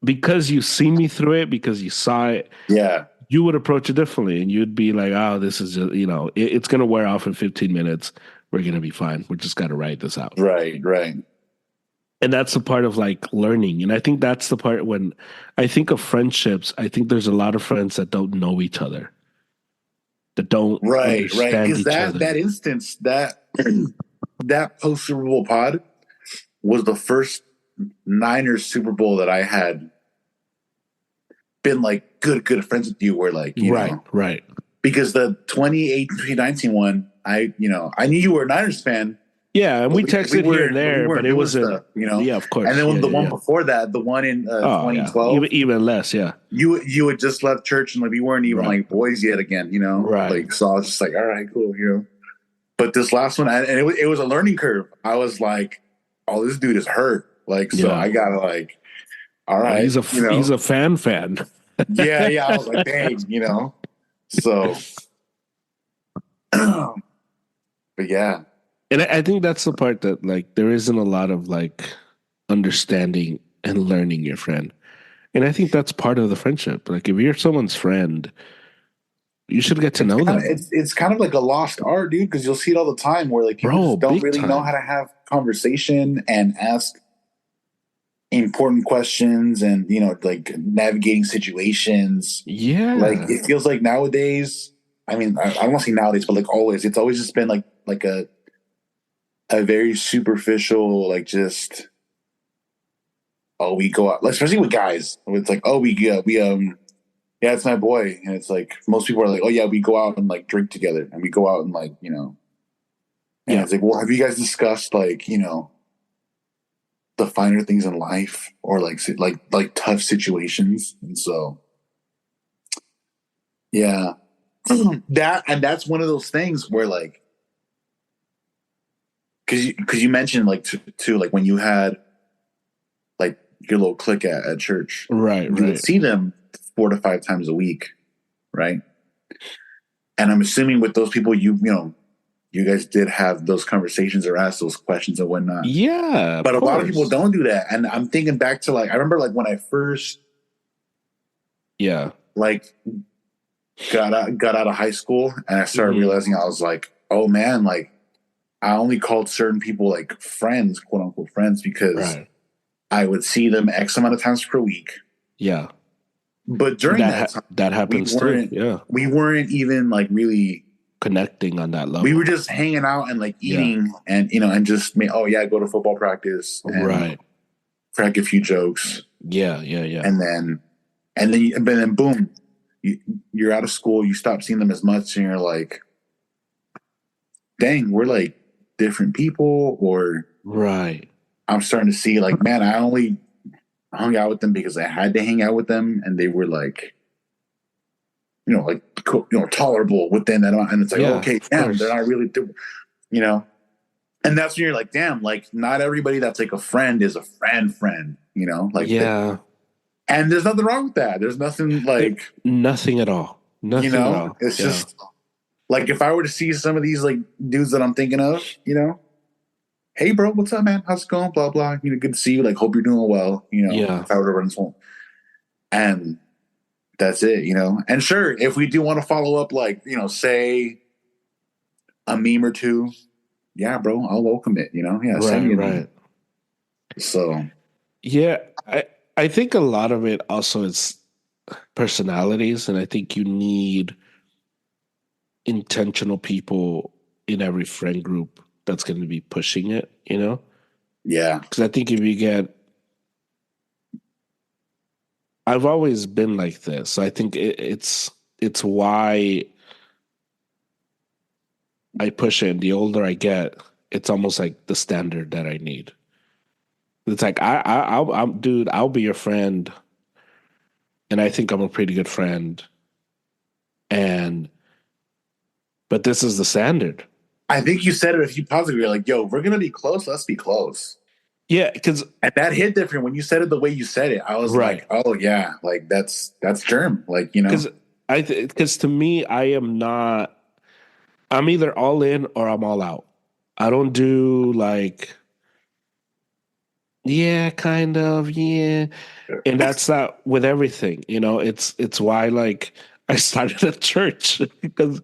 because you see me through it, because you saw it. Yeah. You would approach it differently, and you'd be like, oh, this is just, it's going to wear off in 15 minutes. We're going to be fine. We just got to write this out. Right. And that's the part of like learning. And I think that's the part when I think of friendships, I think there's a lot of friends that don't know each other, that don't understand each other. That instance, that post Super Bowl pod was the first Niners Super Bowl that I had been like good friends with you, where like, right. Because the 2018-2019 one, I knew you were a Niners fan. Yeah, and we texted here and there, but it wasn't, yeah, of course. And then the one before that, the one in 2012, even less, yeah. You had just left church and like we weren't even like boys yet again, right? Like, so I was just like, all right, cool, But this last one, and it was a learning curve. I was like, oh, this dude is hurt, like, so I gotta like, all right, he's a fan. yeah, I was like, dang, so, but yeah. And I think that's the part that like there isn't a lot of like understanding and learning your friend. And I think that's part of the friendship. Like if you're someone's friend, you should get to know them. It's kind of like a lost art, dude, because you'll see it all the time where like people just don't really know how to have conversation and ask important questions and like navigating situations. Yeah. Like it feels like nowadays, I mean, I don't want to say nowadays, but like always, it's always just been like a very superficial, like just, oh, we go out, especially with guys. It's like, oh, yeah, it's my boy. And it's like, most people are like, oh yeah, we go out and like drink together and we go out and like, and it's like, well, have you guys discussed like, the finer things in life or like tough situations? And so, yeah, that's one of those things where like, because you mentioned like too like when you had like your little clique at church, right? You would see them 4 to 5 times a week, right? And I'm assuming with those people, you guys did have those conversations or ask those questions and whatnot. Yeah, but a lot of people don't do that. And I'm thinking back to like I remember like when I first, like got out of high school and I started realizing I was like, oh man, like. I only called certain people like friends, quote unquote friends, because I would see them X amount of times per week. Yeah. But during that time, that happens too. Yeah. We weren't even like really connecting on that level. We were just hanging out and like eating and, you know, and just, oh yeah, go to football practice and crack a few jokes. Yeah. And then boom, you're out of school. You stop seeing them as much and you're like, dang, we're like different people. Or I'm starting to see like, man, I only hung out with them because I had to hang out with them. And they were like, you know, like, you know, tolerable within that amount. And it's like, okay, damn, they're not really, you know. And that's when you're like, damn, like not everybody that's like a friend is a friend, you know? Like, and there's nothing wrong with that. There's nothing like nothing at all. Nothing at all. It's just like if I were to see some of these like dudes that I'm thinking of, you know, hey bro, what's up, man? How's it going? Blah blah. You know, good to see you. Like, hope you're doing well. You know, if I were to run this home, and that's it. You know, and sure, if we do want to follow up, like, you know, say a meme or two, yeah, bro, I'll welcome it. You know, send me a meme. So, yeah, I think a lot of it also is personalities, and I think you need intentional people in every friend group that's going to be pushing it, you know? Yeah. Because I think if you get... I've always been like this. I think it's why I push it. And the older I get, it's almost like the standard that I need. It's like, dude, I'll be your friend. And I think I'm a pretty good friend. But this is the standard. I think you said it a few times ago. You're like, yo, we're going to be close. Let's be close. Yeah, because... And that hit different when you said it the way you said it. I was like, oh, yeah, like that's germ. Like, you know. Because to me, I'm either all in or I'm all out. I don't do like... Yeah, kind of, yeah. And that's not with everything, you know. It's why, like, I started a church because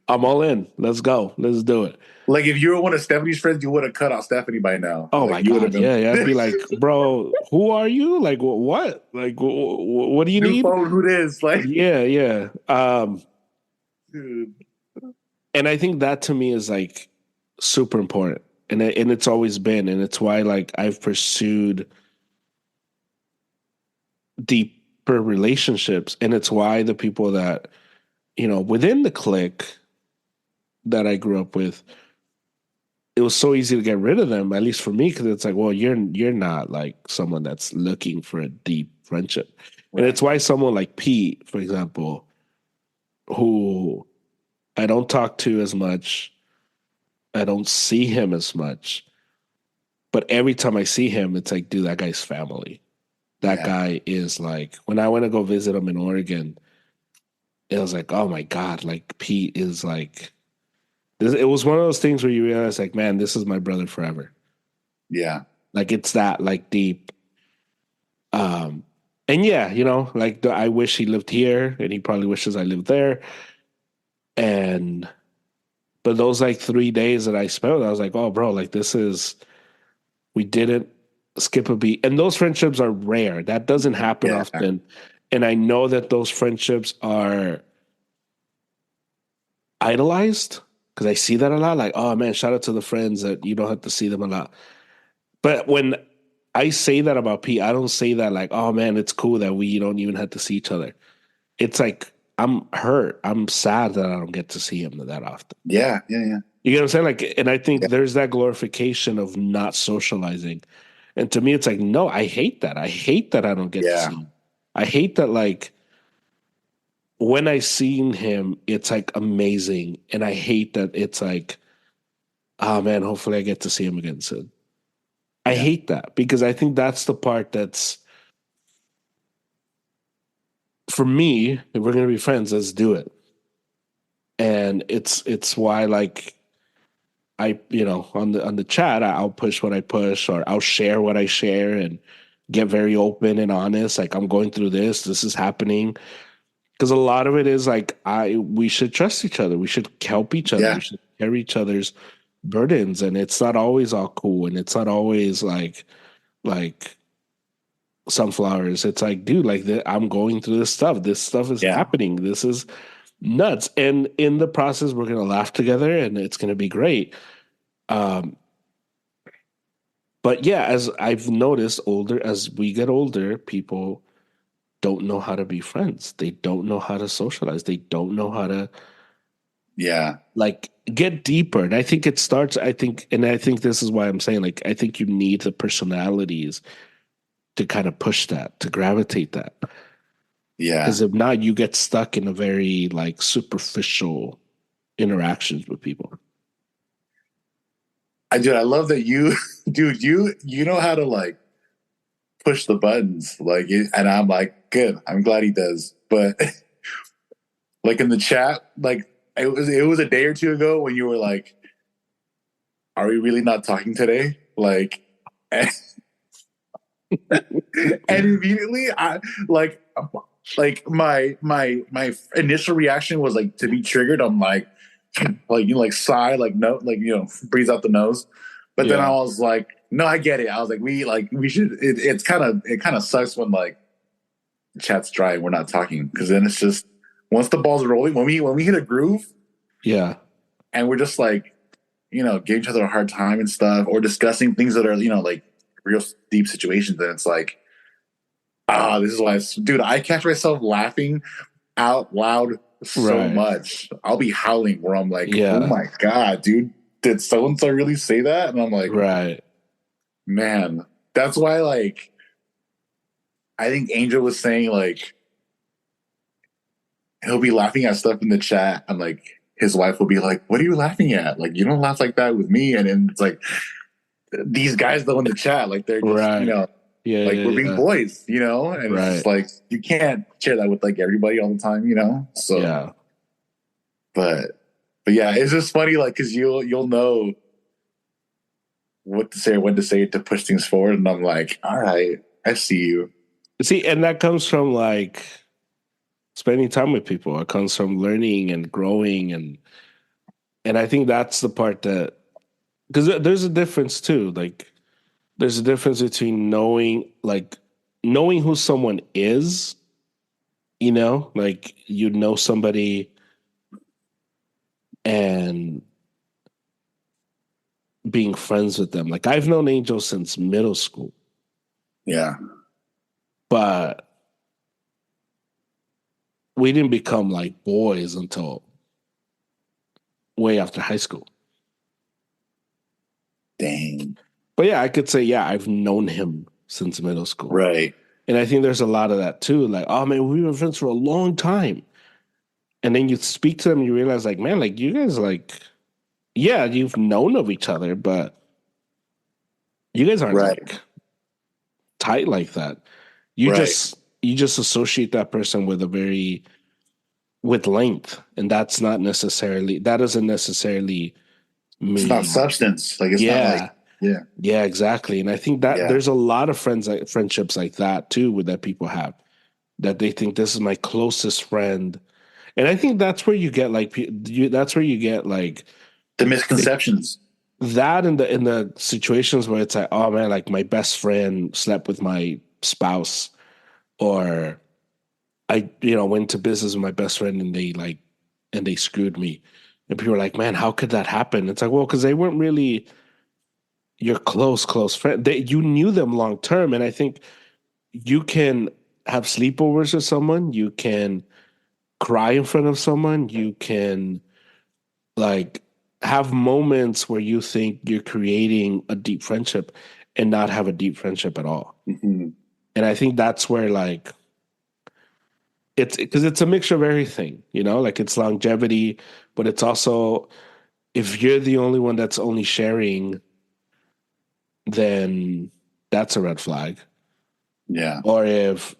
I'm all in. Let's go. Let's do it. Like, if you were one of Stephanie's friends, you would have cut out Stephanie by now. Oh, like, my God. Yeah. I'd be like, bro, who are you? Like, what? Like, what do you need? Phone, who it is? Like, yeah. Dude. And I think that to me is like super important. And it's always been. And it's why, like, I've pursued deeper relationships. And it's why the people that, you know, within the clique that I grew up with, it was so easy to get rid of them, at least for me, because it's like, well, you're not like someone that's looking for a deep friendship. Right. And it's why someone like Pete, for example, who I don't talk to as much, I don't see him as much, but every time I see him, it's like, dude, that guy's family. That guy is like, when I went to go visit him in Oregon, it was like, oh my God, like Pete is like, it was one of those things where you realize, like, man, this is my brother forever. Yeah. Like, it's that, like, deep. And yeah, you know, like, I wish he lived here, and he probably wishes I lived there. But those, like, 3 days that I spent, I was like, oh, bro, like, we didn't skip a beat. And those friendships are rare. That doesn't happen often. And I know that those friendships are idolized. Because I see that a lot, like, oh, man, shout out to the friends that you don't have to see them a lot. But when I say that about Pete, I don't say that like, oh, man, it's cool that we don't even have to see each other. It's like, I'm hurt. I'm sad that I don't get to see him that often. Yeah. You know what I'm saying? Like, and I think there's that glorification of not socializing. And to me, it's like, no, I hate that. I hate that I don't get to see him. I hate that, like, when I seen him, it's like amazing. And I hate that it's like, oh man, hopefully I get to see him again soon. I hate that because I think that's the part that's, for me, if we're going to be friends, let's do it. And it's why, like, I, you know, on the chat, I'll push what I push, or I'll share what I share and get very open and honest. Like, I'm going through this is happening. Because a lot of it is like, we should trust each other. We should help each other. We should carry each other's burdens. And it's not always all cool. And it's not always like sunflowers. It's like, dude, like, I'm going through this stuff. This stuff is happening. This is nuts. And in the process, we're going to laugh together and it's going to be great. But yeah, as I've noticed, as we get older, people don't know how to be friends. They don't know how to socialize. They don't know how to, like, get deeper. And I think it starts. I think this is why I'm saying, like, I think you need the personalities to kind of push that, to gravitate that. Yeah. Because if not, you get stuck in a very like superficial interactions with people. I love that you, dude, you know how to like push the buttons, like, and I'm like, good. I'm glad he does. But like in the chat, like it was a day or two ago when you were like, "Are we really not talking today?" Like, and immediately I like my initial reaction was like to be triggered. I'm like you know, like sigh, like no, like you know, breathe out the nose. But then I was like, no, I get it. I was like, we should. It kind of sucks when like chat's dry and we're not talking, because then it's just once the ball's rolling, when we hit a groove, and we're just like, you know, giving each other a hard time and stuff, or discussing things that are, you know, like real deep situations, then it's like, this is why, dude, I catch myself laughing out loud so much. I'll be howling where I'm like, oh my God, dude, did so and so really say that? And I'm like, man, that's why, like, I think Angel was saying, like, he'll be laughing at stuff in the chat. I'm like, his wife will be like, what are you laughing at? Like, you don't laugh like that with me. And then it's like, these guys, though, in the chat, like, they're just, you know, we're being boys, you know? And it's just like, you can't share that with, like, everybody all the time, you know? So, but yeah, it's just funny, like, because you'll know what to say or when to say it to push things forward. And I'm like, all right, I see you. See, and that comes from, like, spending time with people. It comes from learning and growing. And I think that's the part that, because there's a difference too. Like, there's a difference between knowing who someone is, you know, like you know somebody and being friends with them. Like, I've known Angel since middle school. Yeah. But we didn't become like boys until way after high school. Dang. But yeah, I could say, yeah, I've known him since middle school. Right. And I think there's a lot of that too. Like, oh man, we were friends for a long time. And then you speak to them and you realize, like, man, like, you guys, like, yeah, you've known of each other, but you guys aren't like tight like that. You just associate that person with with length. And that doesn't necessarily mean, it's not substance. Like, it's not like, yeah, exactly. And I think that there's a lot of friendships like that too, that people have, that they think this is my closest friend. And I think that's where you get like the misconceptions. That in the situations where it's like, oh man, like my best friend slept with my spouse, or I, you know, went to business with my best friend and they screwed me. And people are like, man, how could that happen? It's like, well, because they weren't really your close friend. You knew them long term. And I think you can have sleepovers with someone, you can cry in front of someone, you can like have moments where you think you're creating a deep friendship and not have a deep friendship at all. Mm-hmm. And I think that's where, like, it's because it's a mixture of everything, you know, like it's longevity, but it's also, if you're the only one that's only sharing, then that's a red flag. Yeah. Or if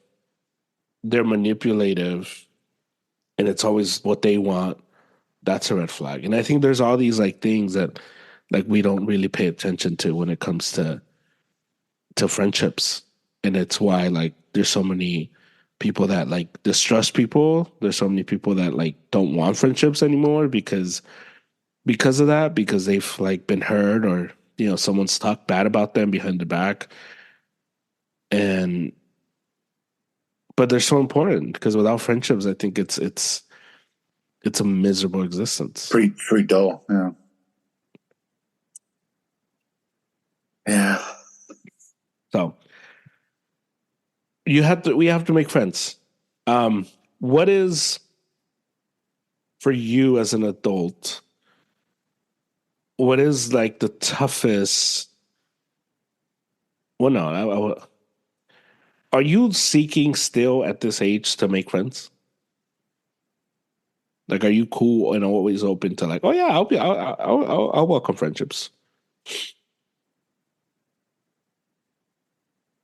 they're manipulative and it's always what they want, that's a red flag. And I think there's all these like things that like we don't really pay attention to when it comes to friendships. And it's why like there's so many people that like distrust people. There's so many people that like don't want friendships anymore because of that, because they've like been hurt, or, you know, someone's talked bad about them behind the back. But they're so important, because without friendships, I think it's it's a miserable existence. Pretty dull. Yeah. Yeah. So we have to make friends. What is for you as an adult? What is like the toughest? Well, no. Are you seeking still at this age to make friends? Like, are you cool and always open to like, oh yeah, I'll welcome friendships.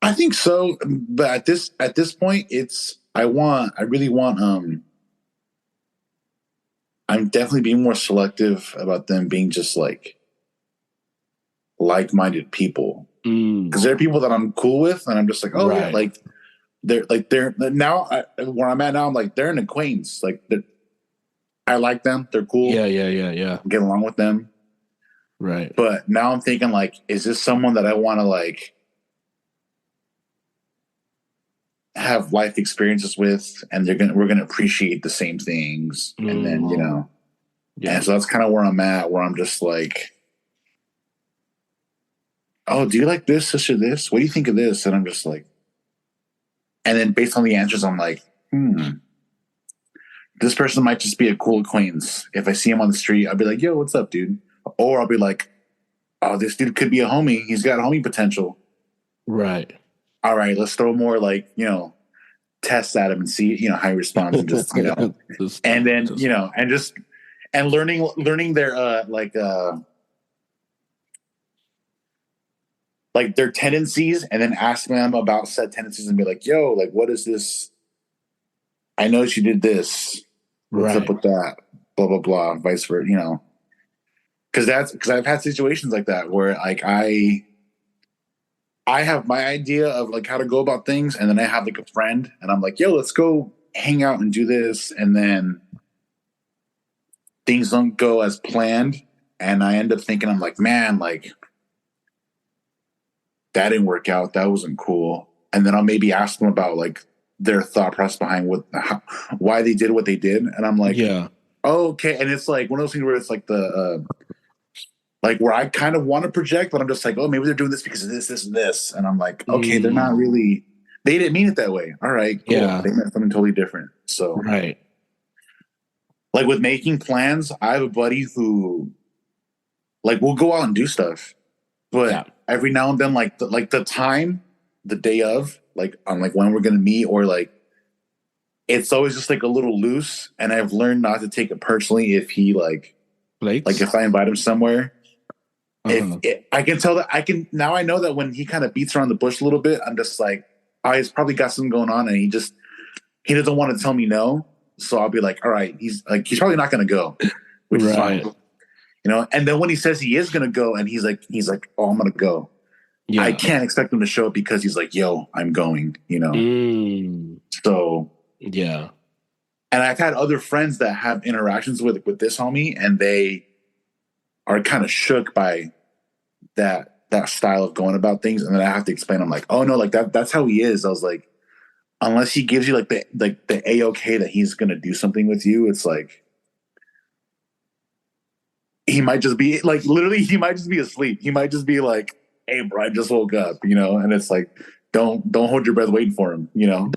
I think so, but at this point, I really want I'm definitely being more selective about them being just like-minded people. Because there are people that I'm cool with, and I'm just like, oh yeah, like they're now where I'm at now. I'm like, they're an acquaintance. Like I like them. They're cool. Yeah. Get along with them. Right. But now I'm thinking like, is this someone that I want to like have life experiences with, and we're gonna appreciate the same things, and then and so that's kind of where I'm at, where I'm just like, oh, do you like this or this? What do you think of this? And I'm just like, and then based on the answers, I'm like, this person might just be a cool acquaintance. If I see him on the street, I'll be like, yo, what's up, dude? Or I'll be like, oh, this dude could be a homie. He's got homie potential. Right. All right, let's throw more tests at him and see, how he responds, and just, and then, and learning their like their tendencies, and then asking them about said tendencies and be like, yo, like, what is this? I noticed you did this. What's up with that? Blah, blah, blah, vice versa, because I've had situations like that where like I have my idea of like how to go about things, and then I have like a friend, and I'm like, yo, let's go hang out and do this, and then things don't go as planned, and I end up thinking, I'm like, man, like that didn't work out. That wasn't cool. And then I'll maybe ask them about like their thought process behind why they did what they did, and I'm like, oh, okay. And it's like one of those things where it's like like where I kind of want to project, but I'm just like, oh, maybe they're doing this because of this, this, and this. And I'm like, okay, they're not really, they didn't mean it that way. All right, cool. Yeah. They meant something totally different. So, right. Like with making plans, I have a buddy who, like, we'll go out and do stuff, but every now and then, like the time, the day of, like, on like when we're going to meet, or like, it's always just like a little loose. And I've learned not to take it personally if he like if I invite him somewhere. I can tell that I know that when he kind of beats around the bush a little bit, I'm just like, oh, he's probably got something going on, and he doesn't want to tell me no. So I'll be like, all right, he's probably not going to go, which is fine, And then when he says he is going to go, and he's like, oh, I'm going to go. Yeah. I can't expect him to show up because he's like, yo, I'm going, So yeah. And I've had other friends that have interactions with this homie, and they are kind of shook by that style of going about things. And then I have to explain, I'm like, oh no, like that's how he is. I was like, unless he gives you like the A-OK that he's gonna do something with you, it's like he might just be like, literally, he might just be asleep. He might just be like, hey bro, I just woke up, and it's like, don't hold your breath waiting for him,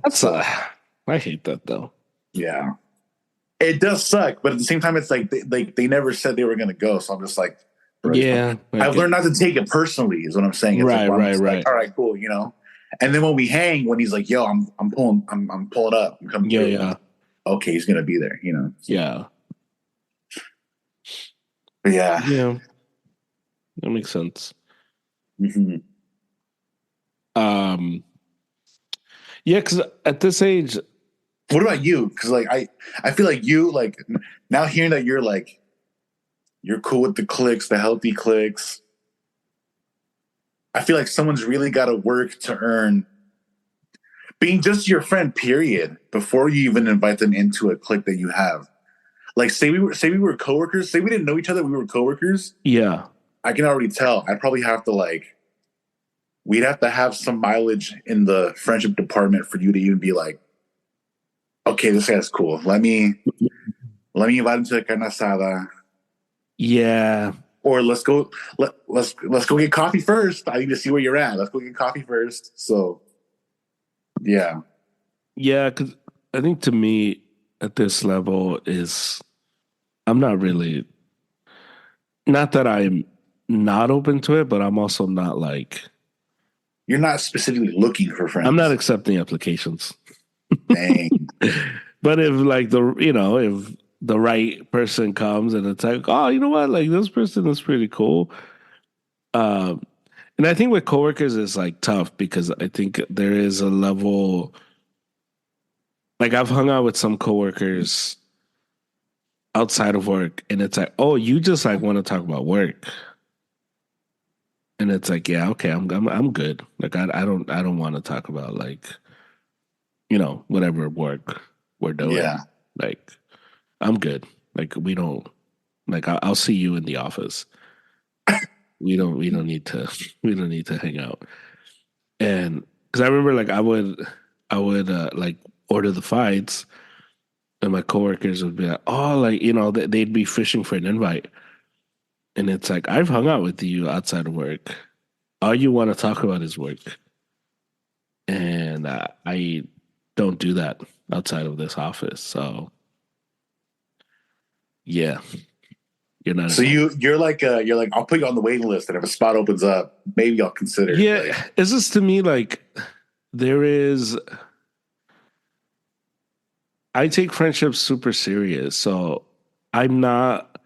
That's I hate that though. Yeah. It does suck, but at the same time, it's like they never said they were going to go. So I'm just like, bro, I've learned not to take it personally, is what I'm saying. It's right. Like, all right, cool, And then when we hang, when he's like, yo, I'm pulling up, I'm coming through. Yeah. Okay, he's gonna be there, Yeah. But yeah. Yeah. That makes sense. Mm-hmm. Yeah, because at this age. What about you? Because like I feel like you, like, now hearing that you're like, you're cool with the cliques, the healthy cliques. I feel like someone's really got to work to earn being just your friend, period, before you even invite them into a clique that you have. Like, say we were coworkers, say we didn't know each other, we were coworkers. Yeah. I can already tell. I'd probably have to we'd have to have some mileage in the friendship department for you to even be like, okay, this guy's cool. Let me Let me invite him to a carne asada. Yeah. Or let's go get coffee first. I need to see where you're at. Let's go get coffee first. So yeah. Yeah, because I think to me at this level is I'm not really not that I'm not open to it, but I'm also not like You're not specifically looking for I'm not friends. accepting applications. Dang. But if like if the right person comes and it's like, oh, you know what, like this person is pretty cool. Um, and I think with coworkers is like tough because I think there is a level. Like I've hung out with some coworkers outside of work, and it's like, oh, you just like want to talk about work, and it's like, yeah, okay, I'm good. Like I don't want to talk about like whatever work we're doing. Yeah. Like I'm good. Like we don't like I'll see you in the office. We don't need to we don't need to hang out. And because I remember like I would like order the fights, and my coworkers would be like, oh, like they'd be fishing for an invite, and it's like I've hung out with you outside of work. All you want to talk about is work, and I don't do that outside of this office. So yeah, you're not So invited. you're like I'll put you on the waiting list, and if a spot opens up, maybe I'll consider. Yeah, Like, it's just to me like there is. I take friendships super serious, so I'm not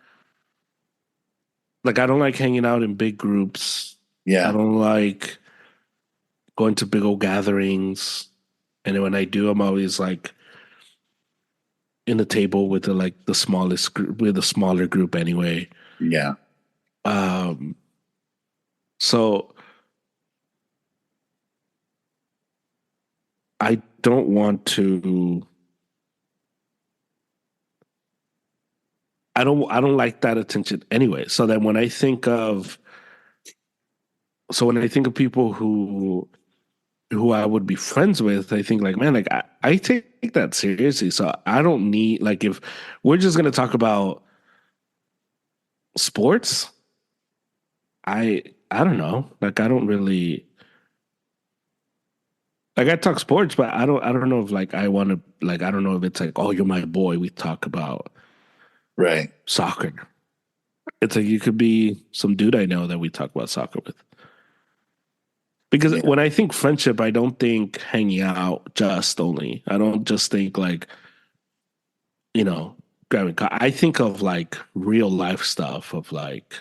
like I don't like hanging out in big groups. I yeah, don't like going to big old gatherings. And then when I do, I'm always like in the table with the smallest group with a smaller group anyway. yeah. Um so I don't want to I don't like that attention anyway. So when I think of people who I would be friends with, I think like, man, like I take that seriously. So I don't need like if we're just gonna talk about sports, I don't know. Like I don't really like I talk sports, but I don't know if like I want to like I don't know if it's like, oh, you're my boy. We talk about Right. soccer. It's like you could be some dude I know that we talk about soccer with. Because Yeah. when I think friendship, I don't think hanging out just only. I don't just think like grabbing. I think of like real life stuff of like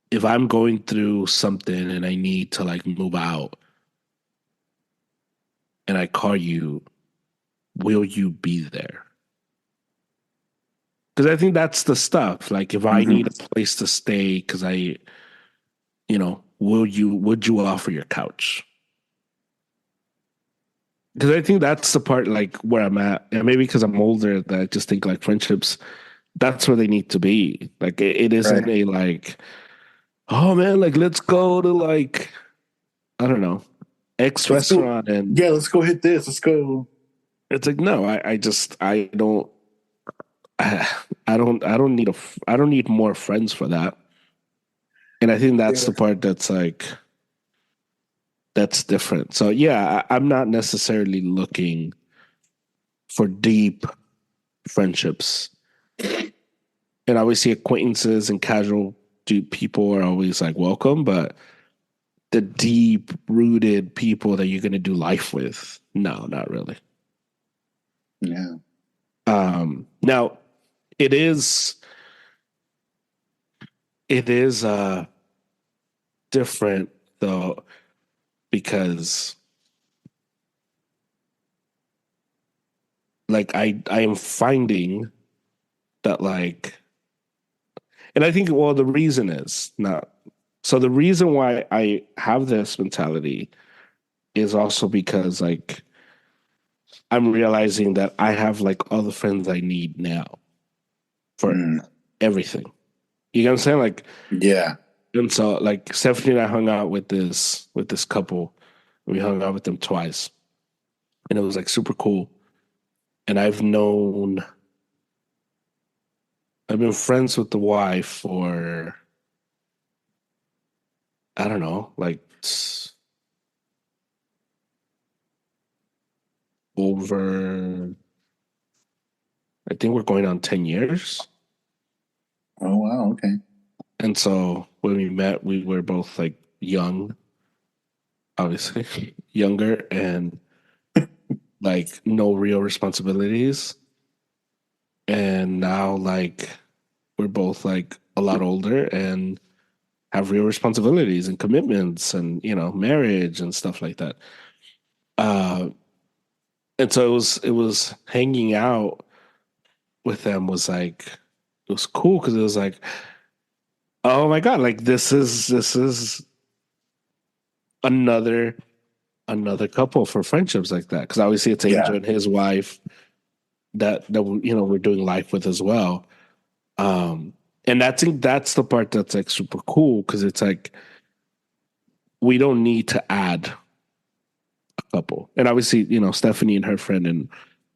if I'm going through something and I need to like move out and I call you, will you be there? Because I think that's the stuff. Like if I Hmm. need a place to stay, because would you offer your couch? Because I think that's the part like where I'm at, and maybe because I'm older, that I just think like friendships, that's where they need to be. Like it isn't Right. a like, oh man, like let's go to like I don't know X Let's go. restaurant, and Yeah, let's go hit this. Let's go. it's like no, I just I don't I don't need I don't need more friends for that. And I think that's Yeah. the part that's like that's different. So yeah, I'm not necessarily looking for deep friendships. And obviously acquaintances and casual deep people are always like welcome, but the deep rooted people that you're gonna do life with, no, not really. Yeah. Now it is it is different though because like I am finding that like and I think well the reason is not so the reason why I have this mentality is also because like I'm realizing that I have like all the friends I need now for Mm. everything. You know what I'm saying? Like Yeah. and so like Stephanie and I hung out with this couple. We hung out with them twice. And it was like super cool. and I've been friends with the wife for, I don't know, like over, I think we're going on 10 years. Oh, wow. Okay. And so when we met, we were both like young, obviously, younger, and like no real responsibilities. And now, like, we're both like a lot older and have real responsibilities and commitments and, marriage and stuff like that. Uh, and so it was hanging out with them was like, it was cool because it was like, oh my God, like this is another couple for friendships like that. Because obviously it's Angel Yeah. and his wife that we're doing life with as well. And I think that's the part that's like super cool because it's like we don't need to add a couple. And obviously, Stephanie and her friend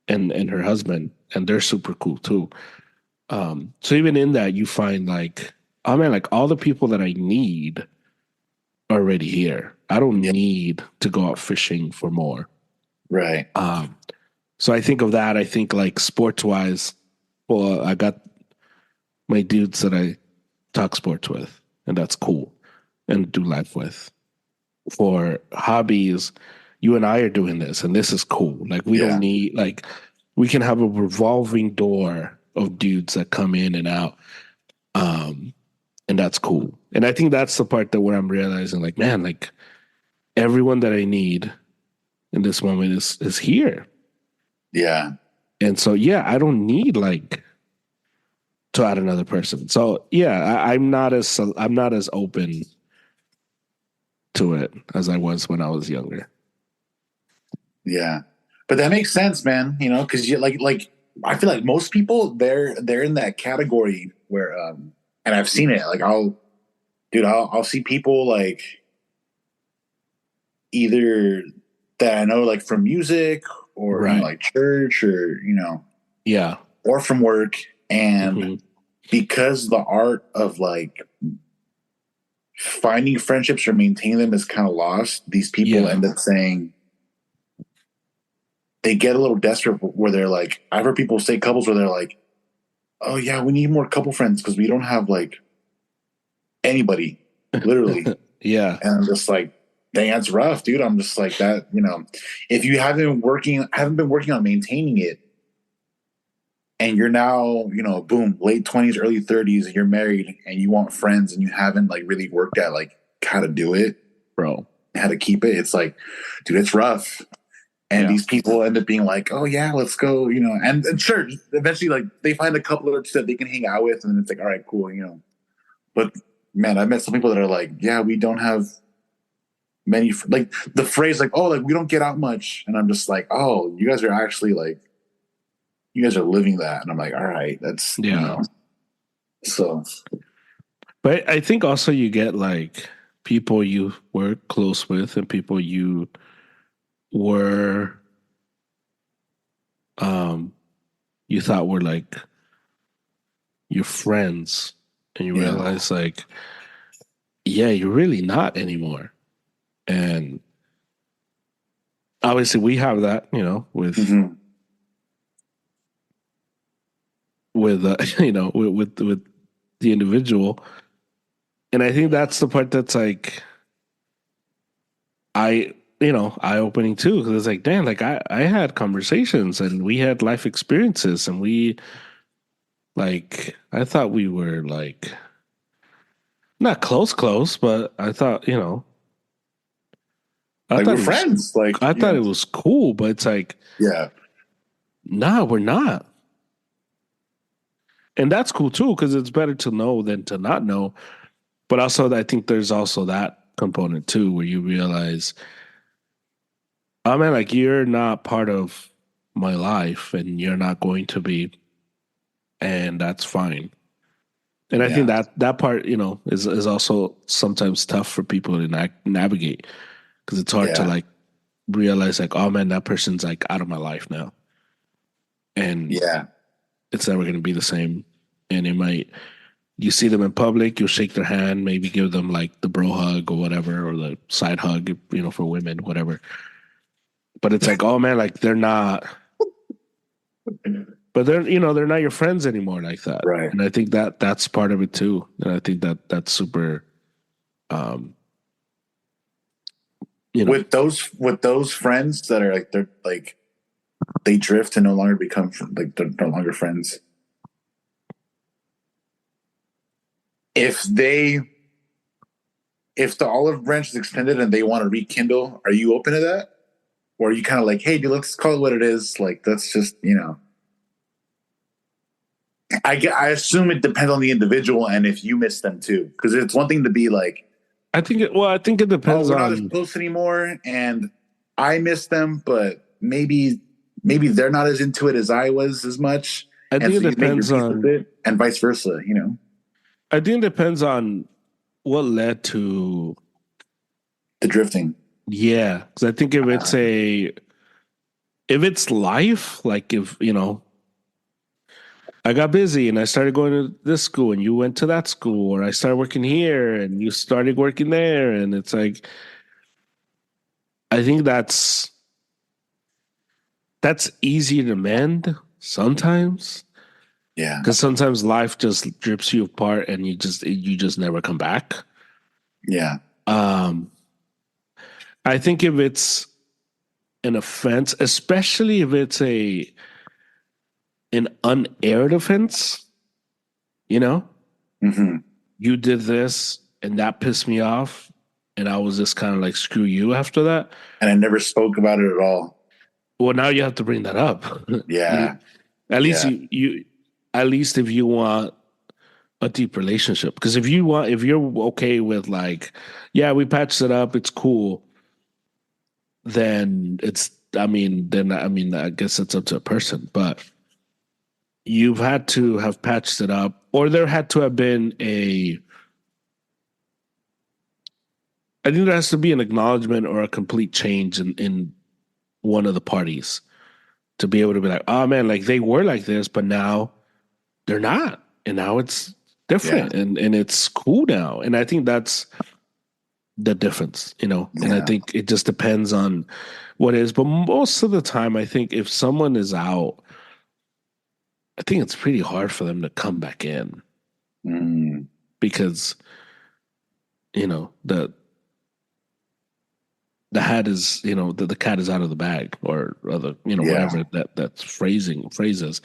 and her husband, and they're super cool too. So even in that, you find like, oh man, like all the people that I need are already here. I don't need to go out fishing for more. Right. So I think of that. I think like sports wise, well, I got my dudes that I talk sports with, and that's cool, and do life with. For hobbies, you and I are doing this, and this is cool. Like we don't need like we can have a revolving door of dudes that come in and out. And that's cool. And I think that's the part that where I'm realizing, like, man, like everyone that I need in this moment is here. Yeah. And so yeah, I don't need like to add another person. So yeah, I'm not as open to it as I was when I was younger. Yeah. But that makes sense, man. Because you like I feel like most people they're in that category where and I've seen it. Like I'll see people like either that I know like from music or Right. like church or Yeah. or from work, and Mm-hmm. because the art of like finding friendships or maintaining them is kind of lost, these people end up saying they get a little desperate where they're like, I've heard people say couples where they're like, oh yeah, we need more couple friends because we don't have like anybody, literally. Yeah. And I'm just like, dang, that's rough, dude. I'm just like that, if you haven't been working on maintaining it, and you're now, boom, late 20s, early 30s, and you're married and you want friends and you haven't like really worked at like how to do it, Bro. how to keep it. It's like, dude, it's rough. And these people end up being like, oh yeah, let's go, and sure, eventually like they find a couple or two that they can hang out with, and it's like, all right, cool, But man, I've met some people that are like, yeah, we don't have many, like the phrase like, oh, like we don't get out much, and I'm just like, oh, you guys are actually like, you guys are living that, and I'm like, all right, that's so. But I think also you get like people you were close with and people you were you thought were like your friends, and you realize like, yeah, you're really not anymore. And obviously we have that, with with with the individual. And I think that's the part that's like eye opening too, because it's like, damn, like I had conversations and we had life experiences and we like I thought we were like not close, but I thought, I like thought we're it was friends, like I thought it was cool, but it's like, nah, we're not. And that's cool too, because it's better to know than to not know. But also I think there's also that component too, where you realize, oh man, like you're not part of my life and you're not going to be, and that's fine. And I think that part, is also sometimes tough for people to navigate because it's hard to like realize like, oh man, that person's like out of my life now. and it's never going to be the same. And you see them in public, you'll shake their hand, maybe give them like the bro hug or whatever, or the side hug, for women, whatever. But it's like, oh man, like they're not, but they're not your friends anymore like that. Right. And I think that's part of it too. And I think that's super, with those friends that are like, they're like, they drift and no longer become like, they're no longer friends. If the olive branch is extended and they want to rekindle, are you open to that? Or are you kind of like, hey, dude, let's call it what it is. Like, that's just, I assume it depends on the individual and if you miss them too. Because it's one thing to be like, I think it depends we're not as close anymore and I miss them, but maybe they're not as into it as I was as much. I think it depends on it, and vice versa, I think it depends on what led to the drifting. Yeah, because I think if it's life, like if I got busy and I started going to this school and you went to that school, or I started working here and you started working there, and it's like, I think that's easy to mend sometimes. Yeah, because sometimes life just drips you apart and you just never come back. Yeah. I think if it's an offense, especially if it's an unaired offense, Mm-hmm. you did this and that pissed me off, and I was just kind of like, screw you after that. And I never spoke about it at all. Well, now you have to bring that up. Yeah. At least at least if you want a deep relationship, because if you're okay with like, yeah, we patched it up, it's cool, then I guess it's up to a person, but you've had to have patched it up, or there had to have been I think there has to be an acknowledgement or a complete change in one of the parties to be able to be like, oh man, like they were like this, but now they're not. And now it's different, and it's cool now. And I think that's the difference, and I think it just depends on what it is. But most of the time, I think if someone is out, I think it's pretty hard for them to come back in because, the hat is, the cat is out of the bag, or other, whatever that's phrases.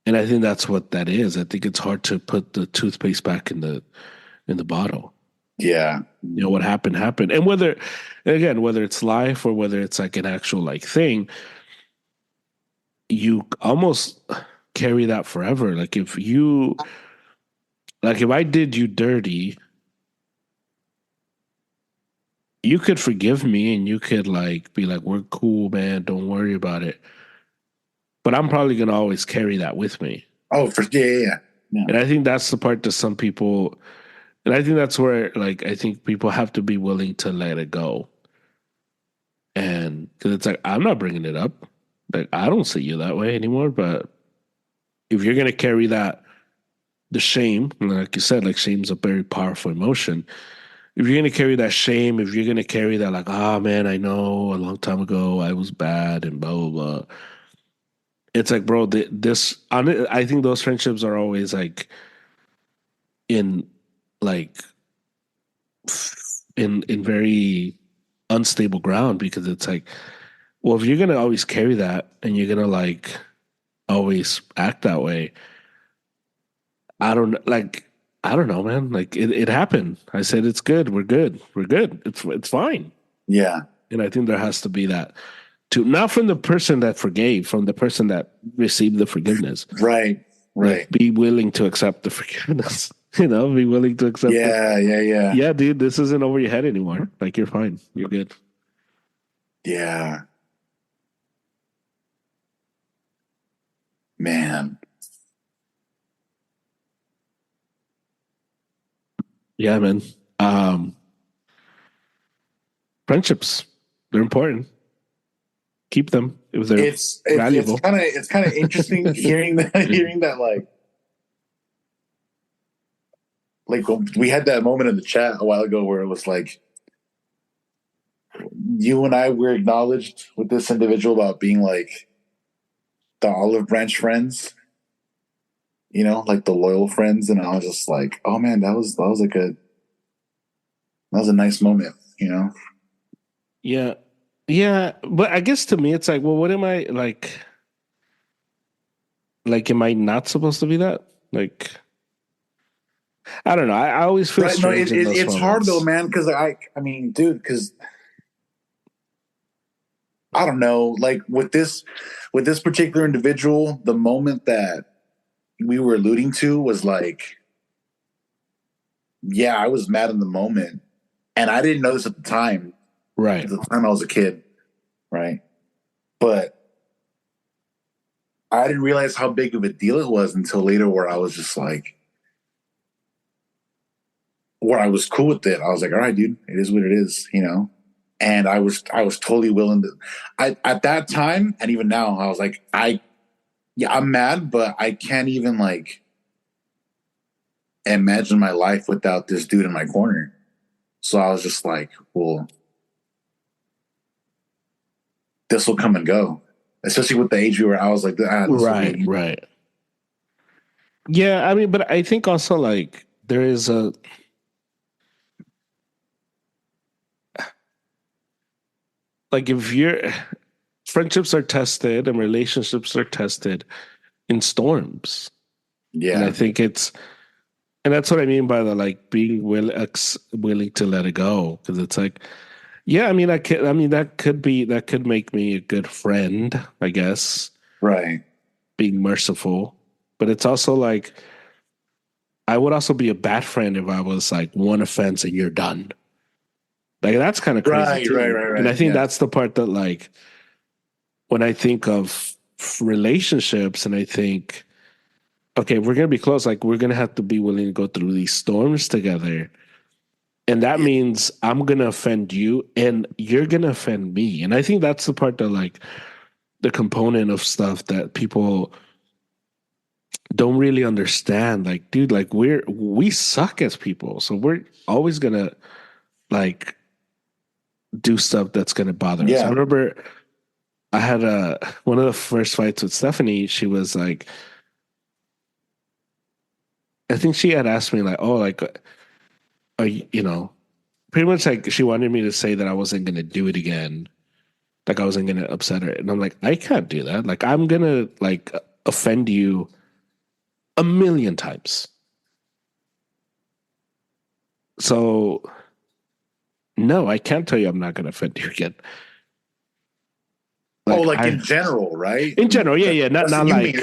And I think that's what that is. I think it's hard to put the toothpaste back in the bottle. Yeah. What happened. And whether it's life or whether it's like an actual like thing, you almost carry that forever. Like if I did you dirty, you could forgive me and you could like be like, we're cool, man, don't worry about it. But I'm probably going to always carry that with me. Oh, yeah. And I think that's the part that some people, and I think that's where like, I think people have to be willing to let it go. And because it's like, I'm not bringing it up. Like, I don't see you that way anymore. But if you're going to carry the shame, like you said, like shame's a very powerful emotion. If you're going to carry that shame, if you're going to carry that, like, oh man, I know a long time ago I was bad and blah, blah, blah. It's like, bro, I think those friendships are always like in very unstable ground, because it's like, well, if you're going to always carry that and you're going to like always act that way, I don't know, man. Like it happened. I said, it's good. We're good. It's fine. Yeah. And I think there has to be that too, not from the person that forgave, from the person that received the forgiveness. Right. Like, be willing to accept the forgiveness. Be willing to accept. Yeah. Yeah, dude, this isn't over your head anymore. Like, you're fine. You're good. Yeah. Man. Yeah, man. Friendships, they're important. keep them if they're valuable. It's kind of interesting hearing that like we had that moment in the chat a while ago where it was like you and I were acknowledged with this individual about being like the olive branch friends, you know, like the loyal friends, and I was just like, oh man, that was a nice moment, you know. Yeah, but I guess to me it's like, well, what am I like? Like, am I not supposed to be that? Like, I don't know. I always feel strange in those it's moments. hard though, man, because I mean, dude, because I don't know, like with this particular individual, the moment that we were alluding to was like, yeah, I was mad in the moment, and I didn't know this at the time. Right. At the time I was a kid, right? But I didn't realize how big of a deal it was until later, where I was just like, where I was cool with it. I was like, all right, dude, it is what it is, you know? And I was totally willing to, at that time, and even now, I was like, I'm mad, but I can't even like imagine my life without this dude in my corner. So I was just like, well, this will come and go. Especially with the age we were, I was like, right. Yeah, I mean, but I think also like there is a like if your friendships are tested and relationships are tested in storms. Yeah. And I think and that's what I mean by the like being willing to let it go. Because it's like, yeah, I mean, that could make me a good friend, I guess. Right. Being merciful. But it's also like, I would also be a bad friend if I was like one offense and you're done. Like that's kind of crazy. Right. And I think that's the part that like, when I think of relationships and I think, okay, we're going to be close. Like we're going to have to be willing to go through these storms together. And that means I'm going to offend you and you're going to offend me. And I think that's the part that like the component of stuff that people don't really understand. Like, dude, like we suck as people. So we're always going to like do stuff that's going to bother us. I remember I had one of the first fights with Stephanie. She was like, I think she had asked me like, oh, like, are you know, pretty much like she wanted me to say that I wasn't going to do it again. Like I wasn't going to upset her. And I'm like, I can't do that. Like I'm going to like offend you 1,000,000 times. So no, I can't tell you I'm not going to offend you again. Like, in general, right? In general, yeah. Not like,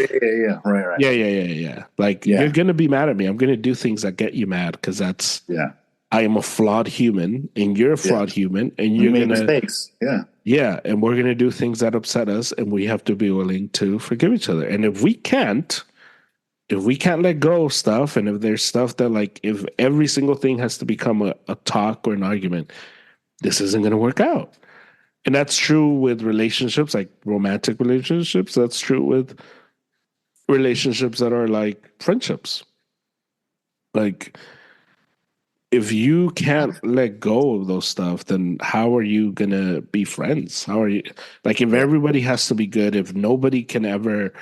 right. Yeah. Like you're going to be mad at me. I'm going to do things that get you mad because that's, I am a flawed human and you're a flawed human and you're going to mistakes. Yeah. And we're going to do things that upset us and we have to be willing to forgive each other. And if we can't let go of stuff, and if there's stuff that like, if every single thing has to become a talk or an argument, this isn't going to work out. And that's true with relationships, like romantic relationships. That's true with relationships that are like friendships. Like, if you can't let go of those stuff, then how are you going to be friends? How are you, like, if everybody has to be good, if nobody can ever,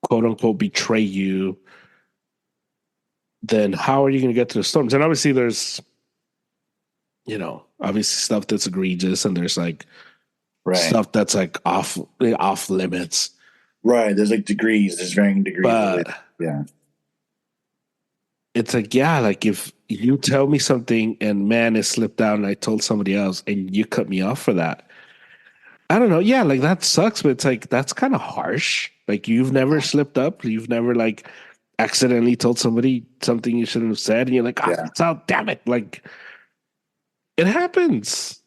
quote unquote, betray you, then how are you going to get through the storms? And obviously there's, obviously stuff that's egregious and there's like stuff that's like off limits. Right. There's like degrees. There's varying degrees. But it's like, like if you tell me something and man, it slipped out and I told somebody else and you cut me off for that. I don't know. Yeah, like that sucks, but it's like, that's kind of harsh. Like you've never slipped up. You've never like accidentally told somebody something you shouldn't have said. And you're like, damn it. Like it happens.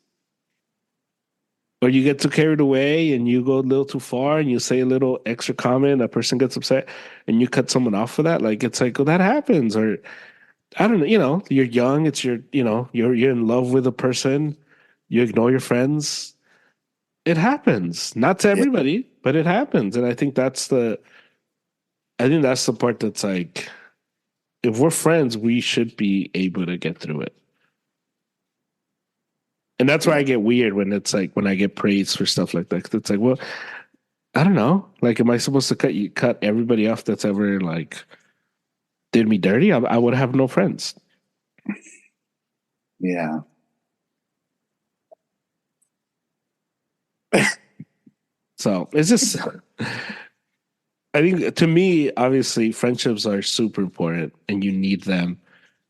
Or you get too carried away and you go a little too far and you say a little extra comment, a person gets upset and you cut someone off for that. Like, it's like, well, that happens. Or I don't know, you're young. It's you're in love with a person. You ignore your friends. It happens. Not to everybody, but it happens. And I think that's the part that's like, if we're friends, we should be able to get through it. And that's why I get weird when it's like, when I get praised for stuff like that. 'Cause it's like, well, I don't know. Like, am I supposed to cut everybody off that's ever like did me dirty? I would have no friends. Yeah. So it's just, I think to me, obviously, friendships are super important and you need them.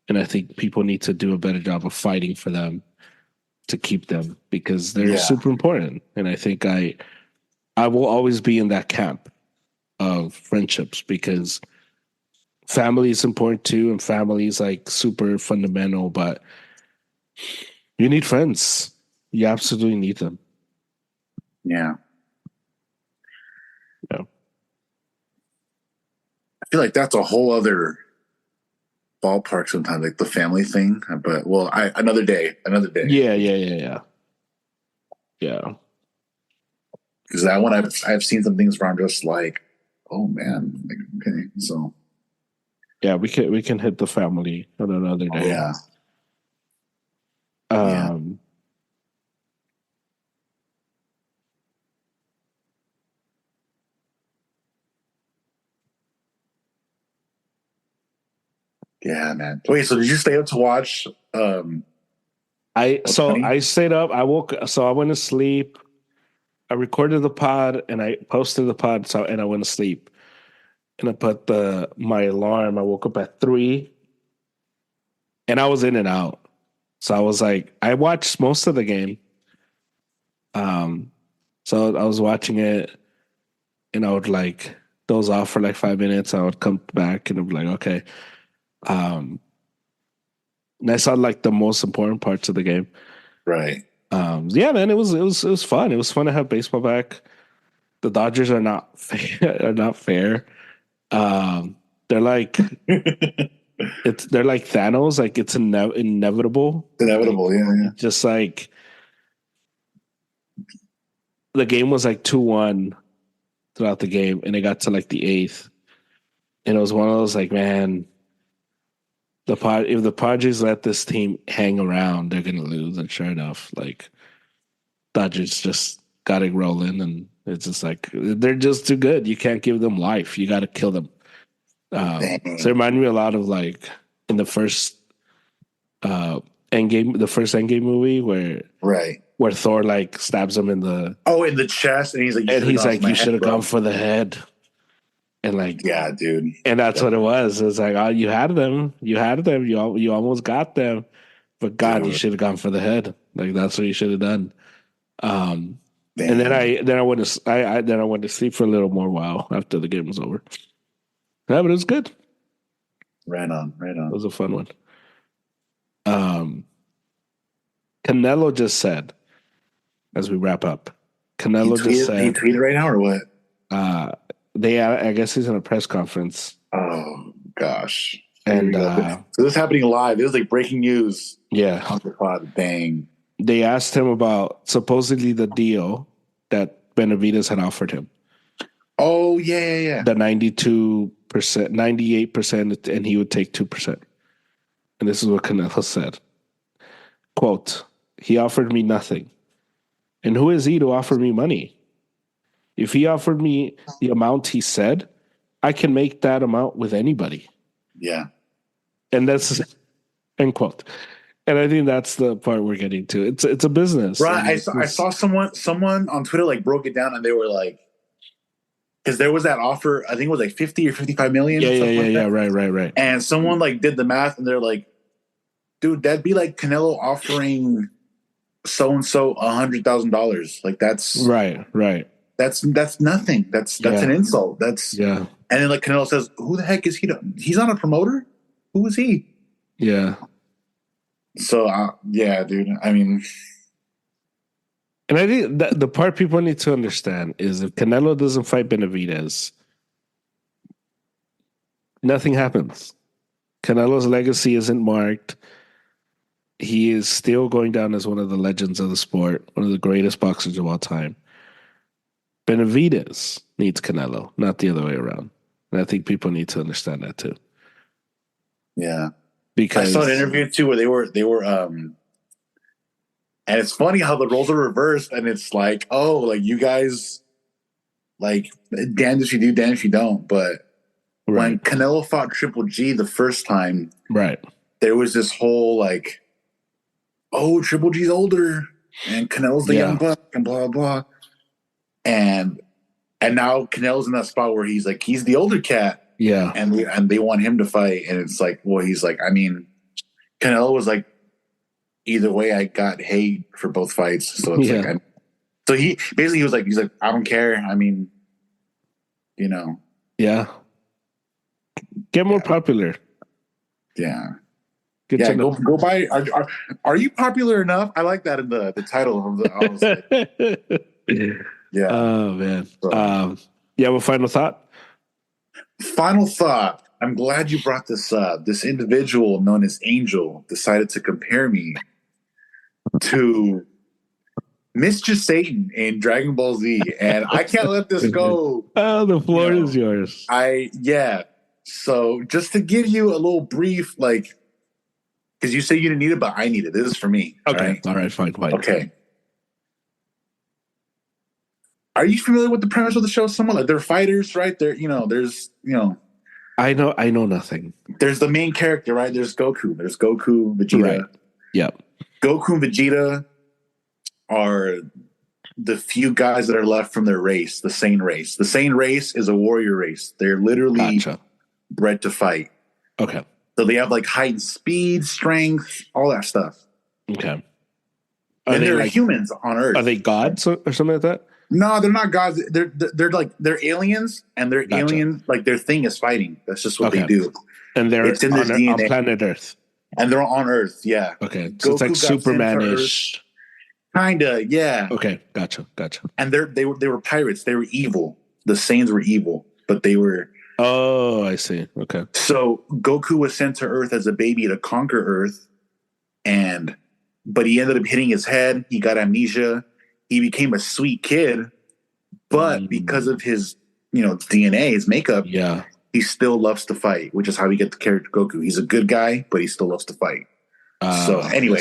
And I think people need to do a better job of fighting for them to keep them because they're super important. And I think I will always be in that camp of friendships because family is important too. And family is like super fundamental, but you need friends. You absolutely need them. Yeah. I feel like that's a whole other ballpark sometimes, like the family thing. But another day. Yeah. Because that one, I've seen some things where I'm just like, oh man, like, okay, so yeah, we can hit the family on another day. Yeah. Yeah, man. Wait, so did you stay up to watch? I stayed up. I woke. So I went to sleep. I recorded the pod and I posted the pod. And I went to sleep. And I put my alarm. I woke up at 3, and I was in and out. So I was like, I watched most of the game. So I was watching it, and I would like doze off for like 5 minutes. I would come back and I'd be like, okay. And I saw like the most important parts of the game. Right. Yeah, man, it was fun. It was fun to have baseball back. The Dodgers are not fair. They're like they're like Thanos. Like it's inevitable. Inevitable, like, yeah. Just like the game was like 2-1 throughout the game, and it got to like the 8th, and it was one of those like, man, if the Padres let this team hang around, they're gonna lose. And sure enough, like Dodgers just got it rolling, and it's just like they're just too good. You can't give them life. You got to kill them. So it reminded me a lot of like in the first Endgame movie where Thor like stabs him in the chest, and he's like, you should have gone for the head. And like, yeah, dude. And that's what it was. It was like, oh, you had them. You almost got them. But God, dude, you should have gone for the head. Like that's what you should have done. And then I went to sleep for a little more while after the game was over. Yeah, but it was good. Right on. It was a fun one. Canelo just said, as we wrap up, he tweeted right now or what? I guess he's in a press conference. Oh gosh. And so this is happening live. It was like breaking news. Yeah. On the pod. Dang. They asked him about supposedly the deal that Benavidez had offered him. Oh, yeah. The 92%, 98%, and he would take 2%. And this is what Canelo said. Quote, he offered me nothing. And who is he to offer me money? If he offered me the amount he said, I can make that amount with anybody. Yeah. And that's, end quote. And I think that's the part we're getting to. It's a business. Right. I saw someone on Twitter like broke it down, and they were like, because there was that offer, I think it was like 50 or 55 million. Yeah. Right. And someone like did the math, and they're like, dude, that'd be like Canelo offering so-and-so $100,000. Like that's right. That's nothing. That's an insult. And then like Canelo says, who the heck is he? He's not a promoter. Who is he? Yeah. So yeah, dude. I mean, and I think that the part people need to understand is if Canelo doesn't fight Benavidez, nothing happens. Canelo's legacy isn't marked. He is still going down as one of the legends of the sport, one of the greatest boxers of all time. Benavidez needs Canelo, not the other way around. And I think people need to understand that too. Yeah. Because I saw an interview too where they were and it's funny how the roles are reversed, and it's like, oh, like you guys, like, damned if you do, damned if you don't. But when Canelo fought Triple G the first time, there was this whole like, oh, Triple G's older and Canelo's the young buck and blah blah. And now Canelo's in that spot where he's like, he's the older cat. Yeah. And they want him to fight, and it's like, well, he's like, I mean, Canelo was like, either way, I got hate for both fights. So it's like, so he was like, I don't care. I mean, you know. Yeah. Get more popular. Yeah. Go buy. Are you popular enough? I like that in the title of the. Yeah. Oh man. So, you have a final thought? Final thought. I'm glad you brought this up. This individual known as Angel decided to compare me to Mr. Satan in Dragon Ball Z, and I can't let this go. Oh, the floor is yours. So just to give you a little brief, like, because you say you didn't need it, but I need it. This is for me. Okay. All right. Fine. Okay. Are you familiar with the premise of the show? Somewhat, like, they're fighters, right? There's I know nothing. There's the main character, right? There's Goku, Vegeta. Right. Yep. Goku and Vegeta are the few guys that are left from their race, the Saiyan race. The Saiyan race is a warrior race. They're literally bred to fight. Okay. So they have like height, speed, strength, all that stuff. Okay. And they're like humans on Earth. Are they gods or something like that? No, they're not gods. They're aliens, and they're alien. Like, their thing is fighting. That's just what they do. And they're on planet Earth. And they're on Earth, yeah. Okay, so it's like Superman-ish. Kinda, yeah. Okay, gotcha. And they were pirates. They were evil. The Saiyans were evil, but they were. Oh, I see. Okay. So Goku was sent to Earth as a baby to conquer Earth, but he ended up hitting his head. He got amnesia. He became a sweet kid, but because of his, DNA, his makeup, he still loves to fight, which is how we get the character Goku. He's a good guy, but he still loves to fight. So anyway,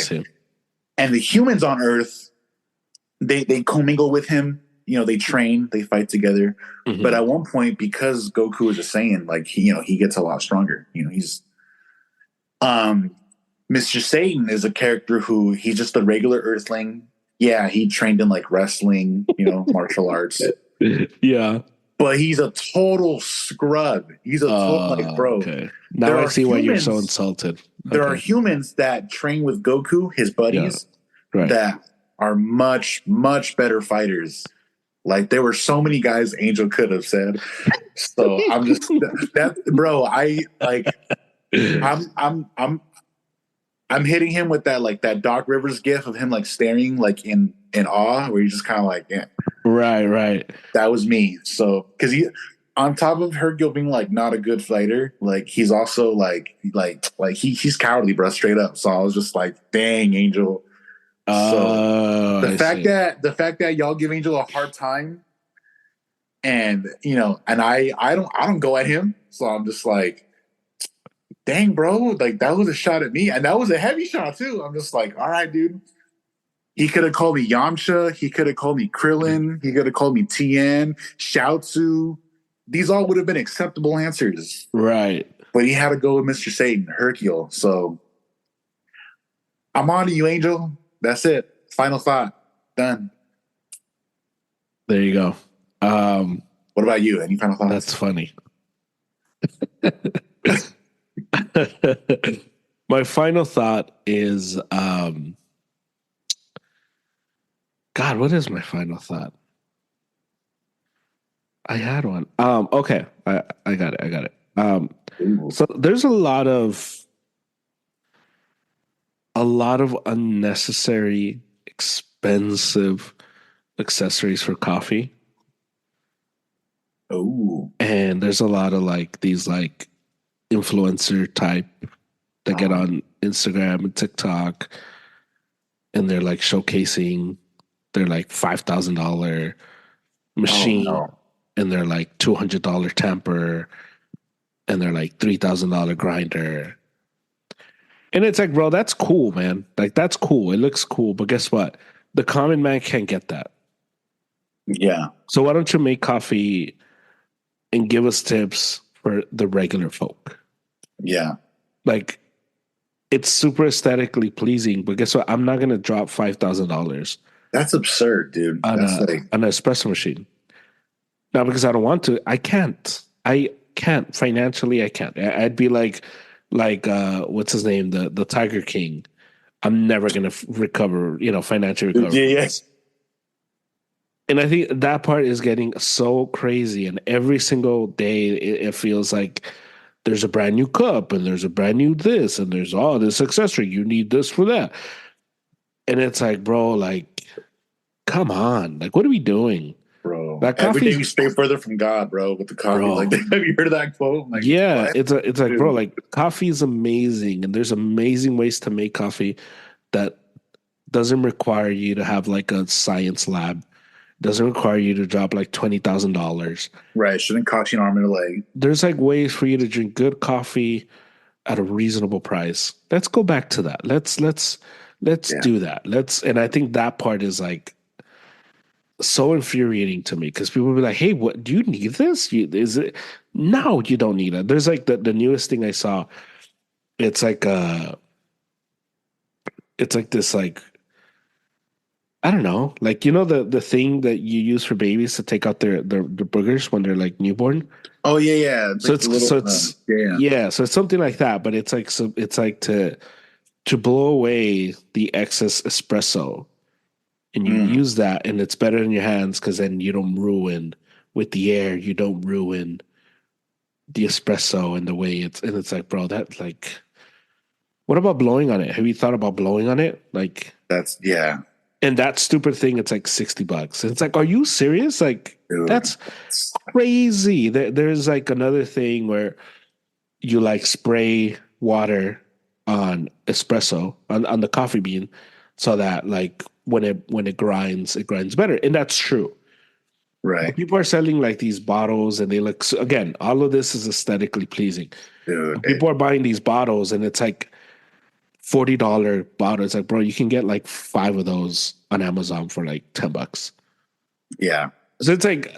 and the humans on Earth, they commingle with him. They train, they fight together. Mm-hmm. But at one point, because Goku is a Saiyan, like he gets a lot stronger. He's Mr. Satan is a character who he's just a regular Earthling. Yeah, he trained in like wrestling, martial arts. Yeah. But he's a total scrub. He's a total, bro. Okay. Now I see why you're so insulted. There are humans that train with Goku, his buddies, that are much, much better fighters. Like, there were so many guys Angel could have said. So I'm just that, bro. I'm hitting him with that Doc Rivers gif of him like staring like in awe, where you're just kind of like, yeah. Right. That was me. So, because he, on top of Hercule being like not a good fighter, like he's also like he's cowardly, bro, straight up. So I was just like, dang, Angel. So the fact that y'all give Angel a hard time, and and I don't go at him, so I'm just like, dang, bro, like that was a shot at me, and that was a heavy shot too. I'm just like, all right, dude. He could have called me Yamcha. He could have called me Krillin. He could have called me Tien, Shiaotsu. These all would have been acceptable answers. Right. But he had to go with Mr. Satan, Hercule. So I'm on to you, Angel. That's it. Final thought. Done. There you go. What about you? Any final thoughts? That's funny. My final thought is... God, what is my final thought? I had one. Okay, I got it. So there's a lot of unnecessary, expensive accessories for coffee. Oh, and there's a lot of like these like influencer type that get on Instagram and TikTok, and they're like showcasing. They're like $5,000 machine, and they're like $200 tamper, and they're like $3,000 grinder. And it's like, bro, that's cool, man. Like, that's cool. It looks cool. But guess what? The common man can't get that. Yeah. So why don't you make coffee and give us tips for the regular folk? Yeah. Like, it's super aesthetically pleasing, but guess what? I'm not going to drop $5,000. That's absurd, dude. On an espresso machine. Not because I don't want to. I can't. Financially, I can't. I'd be like what's his name? The Tiger King. I'm never gonna recover, financially recover. Yes. And I think that part is getting so crazy. And every single day, it feels like there's a brand new cup, and there's a brand new this, and there's this accessory. You need this for that. And it's like, bro, like, come on, like, what are we doing? Bro, everything is straight further from God, bro, with the coffee. Bro. Like, have you heard of that quote? Like, yeah, what? It's like, dude, bro, like, coffee is amazing, and there's amazing ways to make coffee that doesn't require you to have like a science lab, doesn't require you to drop like $20,000. Right, shouldn't cost you an arm and a leg. There's like ways for you to drink good coffee at a reasonable price. Let's go back to that. Let's do that. And I think that part is like so infuriating to me, because people will be like, hey, what, do you need this? No, you don't need it. There's like the newest thing I saw. It's like this, like, I don't know, like, the thing that you use for babies to take out their boogers when they're like newborn. Oh yeah. So it's something like that, but it's like to blow away the excess espresso. And you use that, and it's better in your hands, because then you don't ruin with the air. You don't ruin the espresso and the way it's like, bro, that, like, what about blowing on it? Have you thought about blowing on it? Like, that's, yeah. And that stupid thing, it's like $60. It's like, are you serious? Like, dude, that's crazy. There's like another thing where you like spray water on espresso on the coffee bean, so that like when it grinds better. And that's true. Right. But people are selling like these bottles, and they look, so again, all of this is aesthetically pleasing. Dude, people are buying these bottles, and it's like $40 bottle. It's like, bro, you can get like 5 of those on Amazon for like $10. Yeah. So it's like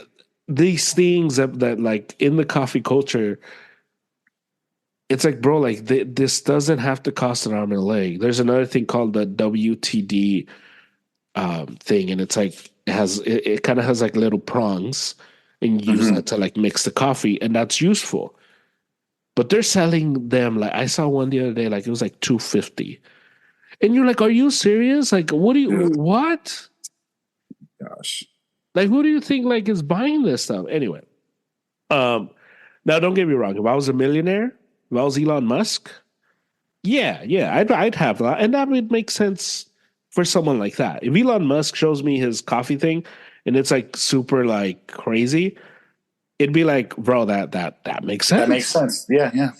these things that like in the coffee culture, it's like, bro, like this doesn't have to cost an arm and a leg. There's another thing called the WTD thing, and it's like it kind of has like little prongs, and you use that to like mix the coffee, and that's useful. But they're selling them, like, I saw one the other day, like it was like $250, and you're like, are you serious? Like, what? Gosh, like, who do you think like is buying this stuff anyway? Now, don't get me wrong. If I was a millionaire, if I was Elon Musk, yeah, I'd have that, and that would make sense for someone like that. If Elon Musk shows me his coffee thing, and it's like super like crazy, it'd be like, bro, that makes sense. That makes sense. Yeah.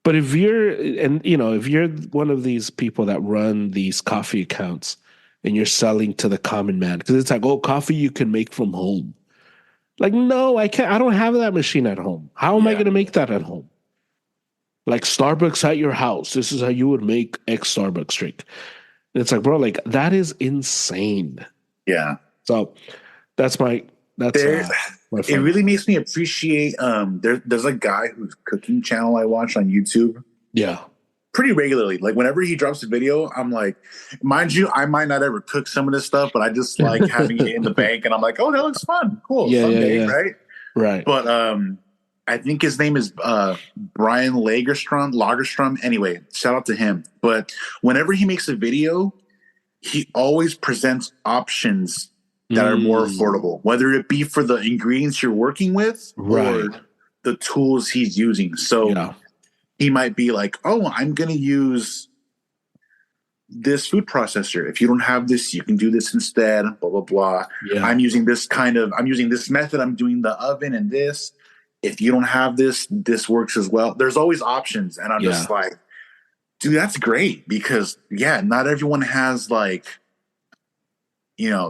But if you're one of these people that run these coffee accounts, and you're selling to the common man, because it's like, oh, coffee you can make from home. Like, no, I can't. I don't have that machine at home. How am I going to make that at home? Like Starbucks at your house. This is how you would make X Starbucks drink. And it's like, bro, like that is insane. Yeah. So that's my it really makes me appreciate. There's a guy whose cooking channel I watch on YouTube. Yeah. Pretty regularly. Like whenever he drops a video, I'm like, mind you, I might not ever cook some of this stuff, but I just like having it in the bank, and I'm like, oh, that looks fun. Cool. Someday, right? Right. But I think his name is Brian Lagerstrom. Anyway, shout out to him. But whenever he makes a video, he always presents options that are more affordable, whether it be for the ingredients you're working with or the tools he's using. So he might be like, oh, I'm going to use this food processor. If you don't have this, you can do this instead, blah, blah, blah. Yeah. I'm using this method. I'm doing the oven and this. If you don't have this, this works as well. There's always options. And I'm just like, dude, that's great, because not everyone has like,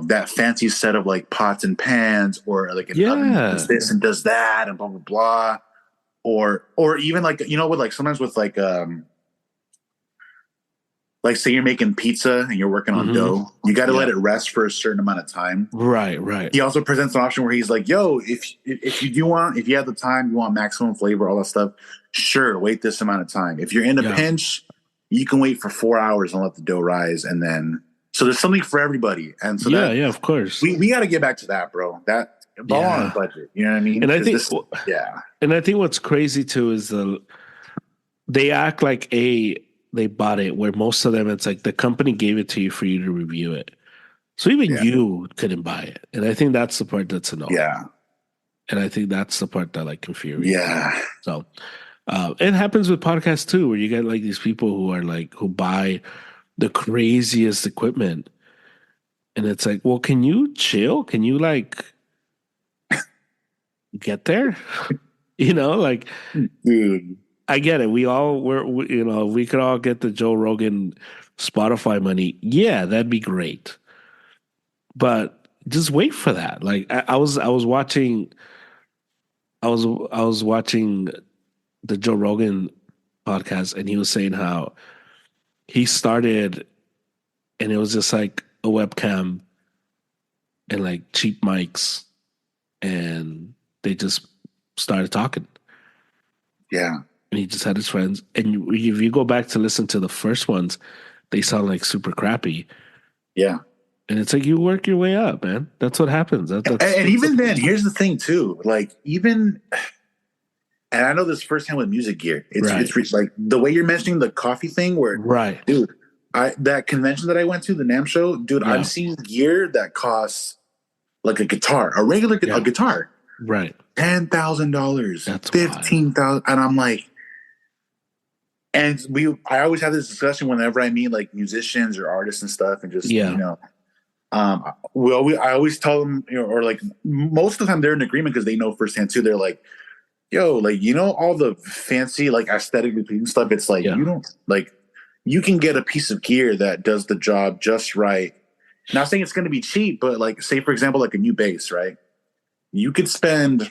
that fancy set of like pots and pans, or like an oven that does this and does that and blah blah blah, or even like with like sometimes with like say you're making pizza and you're working on dough, you got to let it rest for a certain amount of time. Right. He also presents an option where he's like, yo, if you have the time, you want maximum flavor, all that stuff, sure, wait this amount of time. If you're in a pinch, you can wait for 4 hours and let the dough rise. And then, so there's something for everybody. And so of course. We got to get back to that, bro. That ball on a budget. You know what I mean? And I think, and I think what's crazy too is they act like they bought it, where most of them, it's like the company gave it to you for you to review it. So even you couldn't buy it. And I think that's the part that's annoying. Yeah. And I think that's the part that like infuriates. Yeah. So it happens with podcasts too, where you get like these people who buy the craziest equipment. And it's like, well, can you chill? Can you like get there? Like, dude. I get it. We could all get the Joe Rogan Spotify money. Yeah, that'd be great. But just wait for that. Like I was watching the Joe Rogan podcast, and he was saying how he started and it was just like a webcam and like cheap mics, and they just started talking. Yeah. And he just had his friends. And if you go back to listen to the first ones, they sound like super crappy. Yeah. And it's like you work your way up, man. That's what happens. And even then, here's the thing too. Like and I know this firsthand with music gear. It's like the way you're mentioning the coffee thing, where dude, that convention that I went to, the NAMM show, dude, I've seen gear that costs like a guitar, a regular a guitar, right? $10,000, $15,000, and I'm like. And I always have this discussion whenever I meet like musicians or artists and stuff, and just I always tell them, or like most of the time they're in agreement because they know firsthand too. They're like, "Yo, like all the fancy like aesthetically pleasing stuff. It's like you don't like you can get a piece of gear that does the job just right. Not saying it's going to be cheap, but like say for example like a new bass, right? You could spend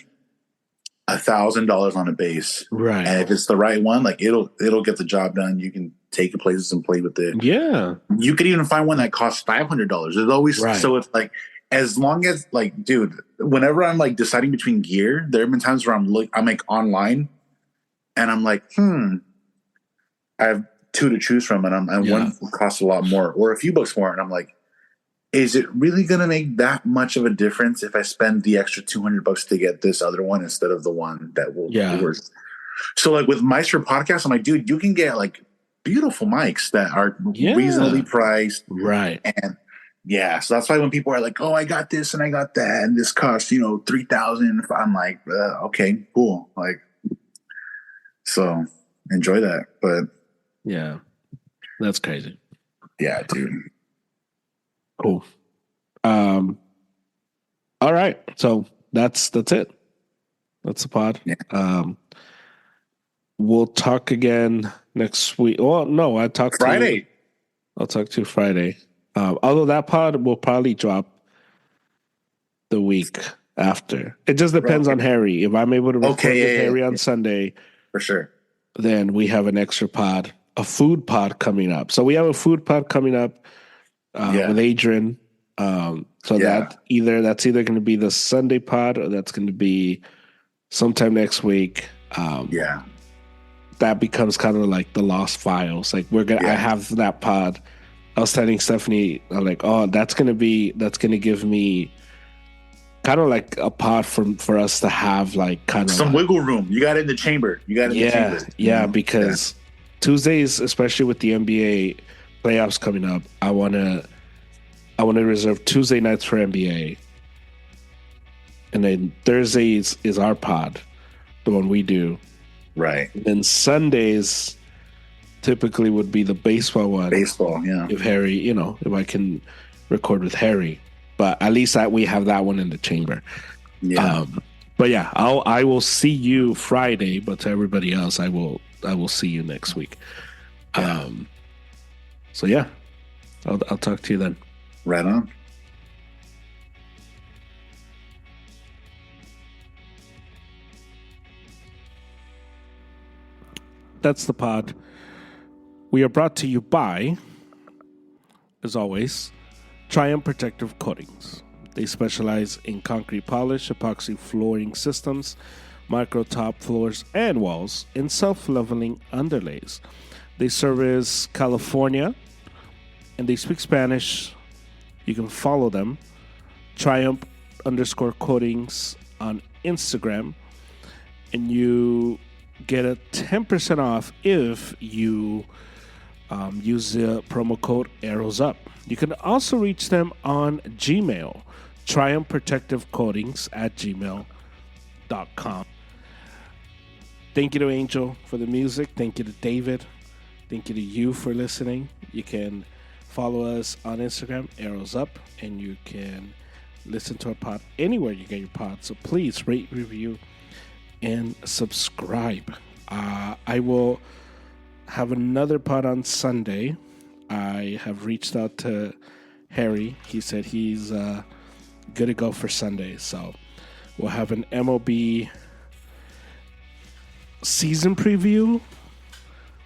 $1,000 on a bass, right? And if it's the right one, like it'll get the job done. You can take it places and play with it. Yeah, you could even find one that costs $500. There's always so it's like as long as like, dude, whenever I'm like deciding between gear, there have been times where I'm like online, and I'm like, I have two to choose from, and one costs a lot more or a few bucks more, and I'm like, is it really going to make that much of a difference if I spend the extra $200 to get this other one instead of the one that will work? So like with mics for podcasts, I'm like, dude, you can get like beautiful mics that are reasonably priced. Right. And so that's why when people are like, oh, I got this and I got that, and this costs, $3,000. I'm like, okay, cool. Like, so enjoy that. But yeah, that's crazy. Yeah, dude. Cool. All right. So that's it. That's the pod. Yeah. We'll talk again next week. Well, no, I'll talk Friday. I'll talk to you Friday. Although that pod will probably drop the week after. It just depends on Harry. If I'm able to record with Harry on Sunday, for sure, then we have an extra pod, a food pod coming up. So we have a food pod coming up. With Adrian. That's either going to be the Sunday pod, or that's going to be sometime next week. That becomes kind of like the lost files. Like I have that pod. I was telling Stephanie, I'm like, oh, that's going to give me kind of like a pod for us to have like kind of some wiggle room. You got it in the chamber. Because Tuesdays, especially with the NBA playoffs coming up, I want to reserve Tuesday nights for NBA, and then Thursdays is our pod, the one we do, right? And then Sundays typically would be the baseball one. If Harry, if I can record with Harry, but at least we have that one in the chamber. But yeah, I will see you Friday, but to everybody else, I will see you next week. So yeah, I'll talk to you then. Right on. that's the pod. We are brought to you by, as always, Triumph Protective Coatings. They specialize in concrete polish, epoxy flooring systems, micro top floors and walls, and self-leveling underlays. They service California, and they speak Spanish. You can follow them, Triumph_coatings on Instagram, and you get a 10% off if you use the promo code ArrowsUp. You can also reach them on Gmail, triumphprotectivecoatings@gmail.com. Thank you to Angel for the music. Thank you to David. Thank you to you for listening. You can follow us on Instagram, ArrowsUp, and you can listen to our pod anywhere you get your pod. So please rate, review, and subscribe. I will have another pod on Sunday. I have reached out to Harry. He said he's good to go for Sunday. So we'll have an MLB season preview.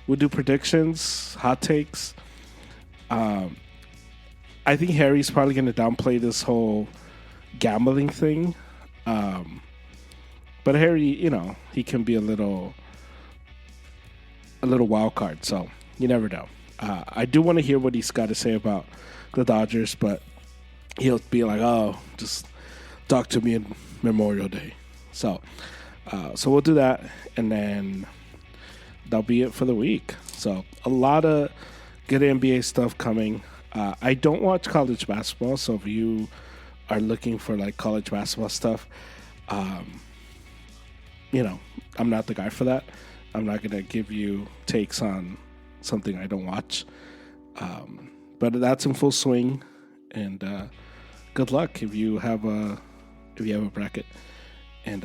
We'll do predictions, hot takes. I think Harry's probably going to downplay this whole gambling thing. But Harry, he can be a little wild card. So you never know. I do want to hear what he's got to say about the Dodgers, but he'll be like, "Oh, just talk to me on Memorial Day." So we'll do that, and then that'll be it for the week. So a lot of good NBA stuff coming. I don't watch college basketball, so if you are looking for like college basketball stuff, I'm not the guy for that. I'm not gonna give you takes on something I don't watch, but that's in full swing. And good luck if you have a bracket. And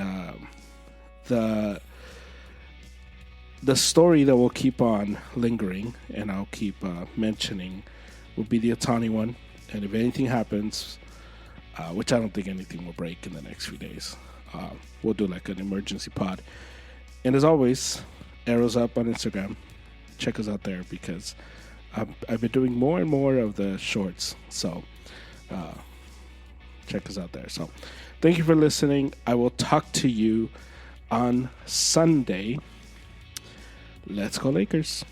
the story that will keep on lingering, and I'll keep mentioning, will be the Otani one. And if anything happens, which I don't think anything will break in the next few days, we'll do like an emergency pod. And as always, Arrows Up on Instagram. Check us out there because I've been doing more and more of the shorts. So check us out there. So thank you for listening. I will talk to you on Sunday. Let's go Lakers.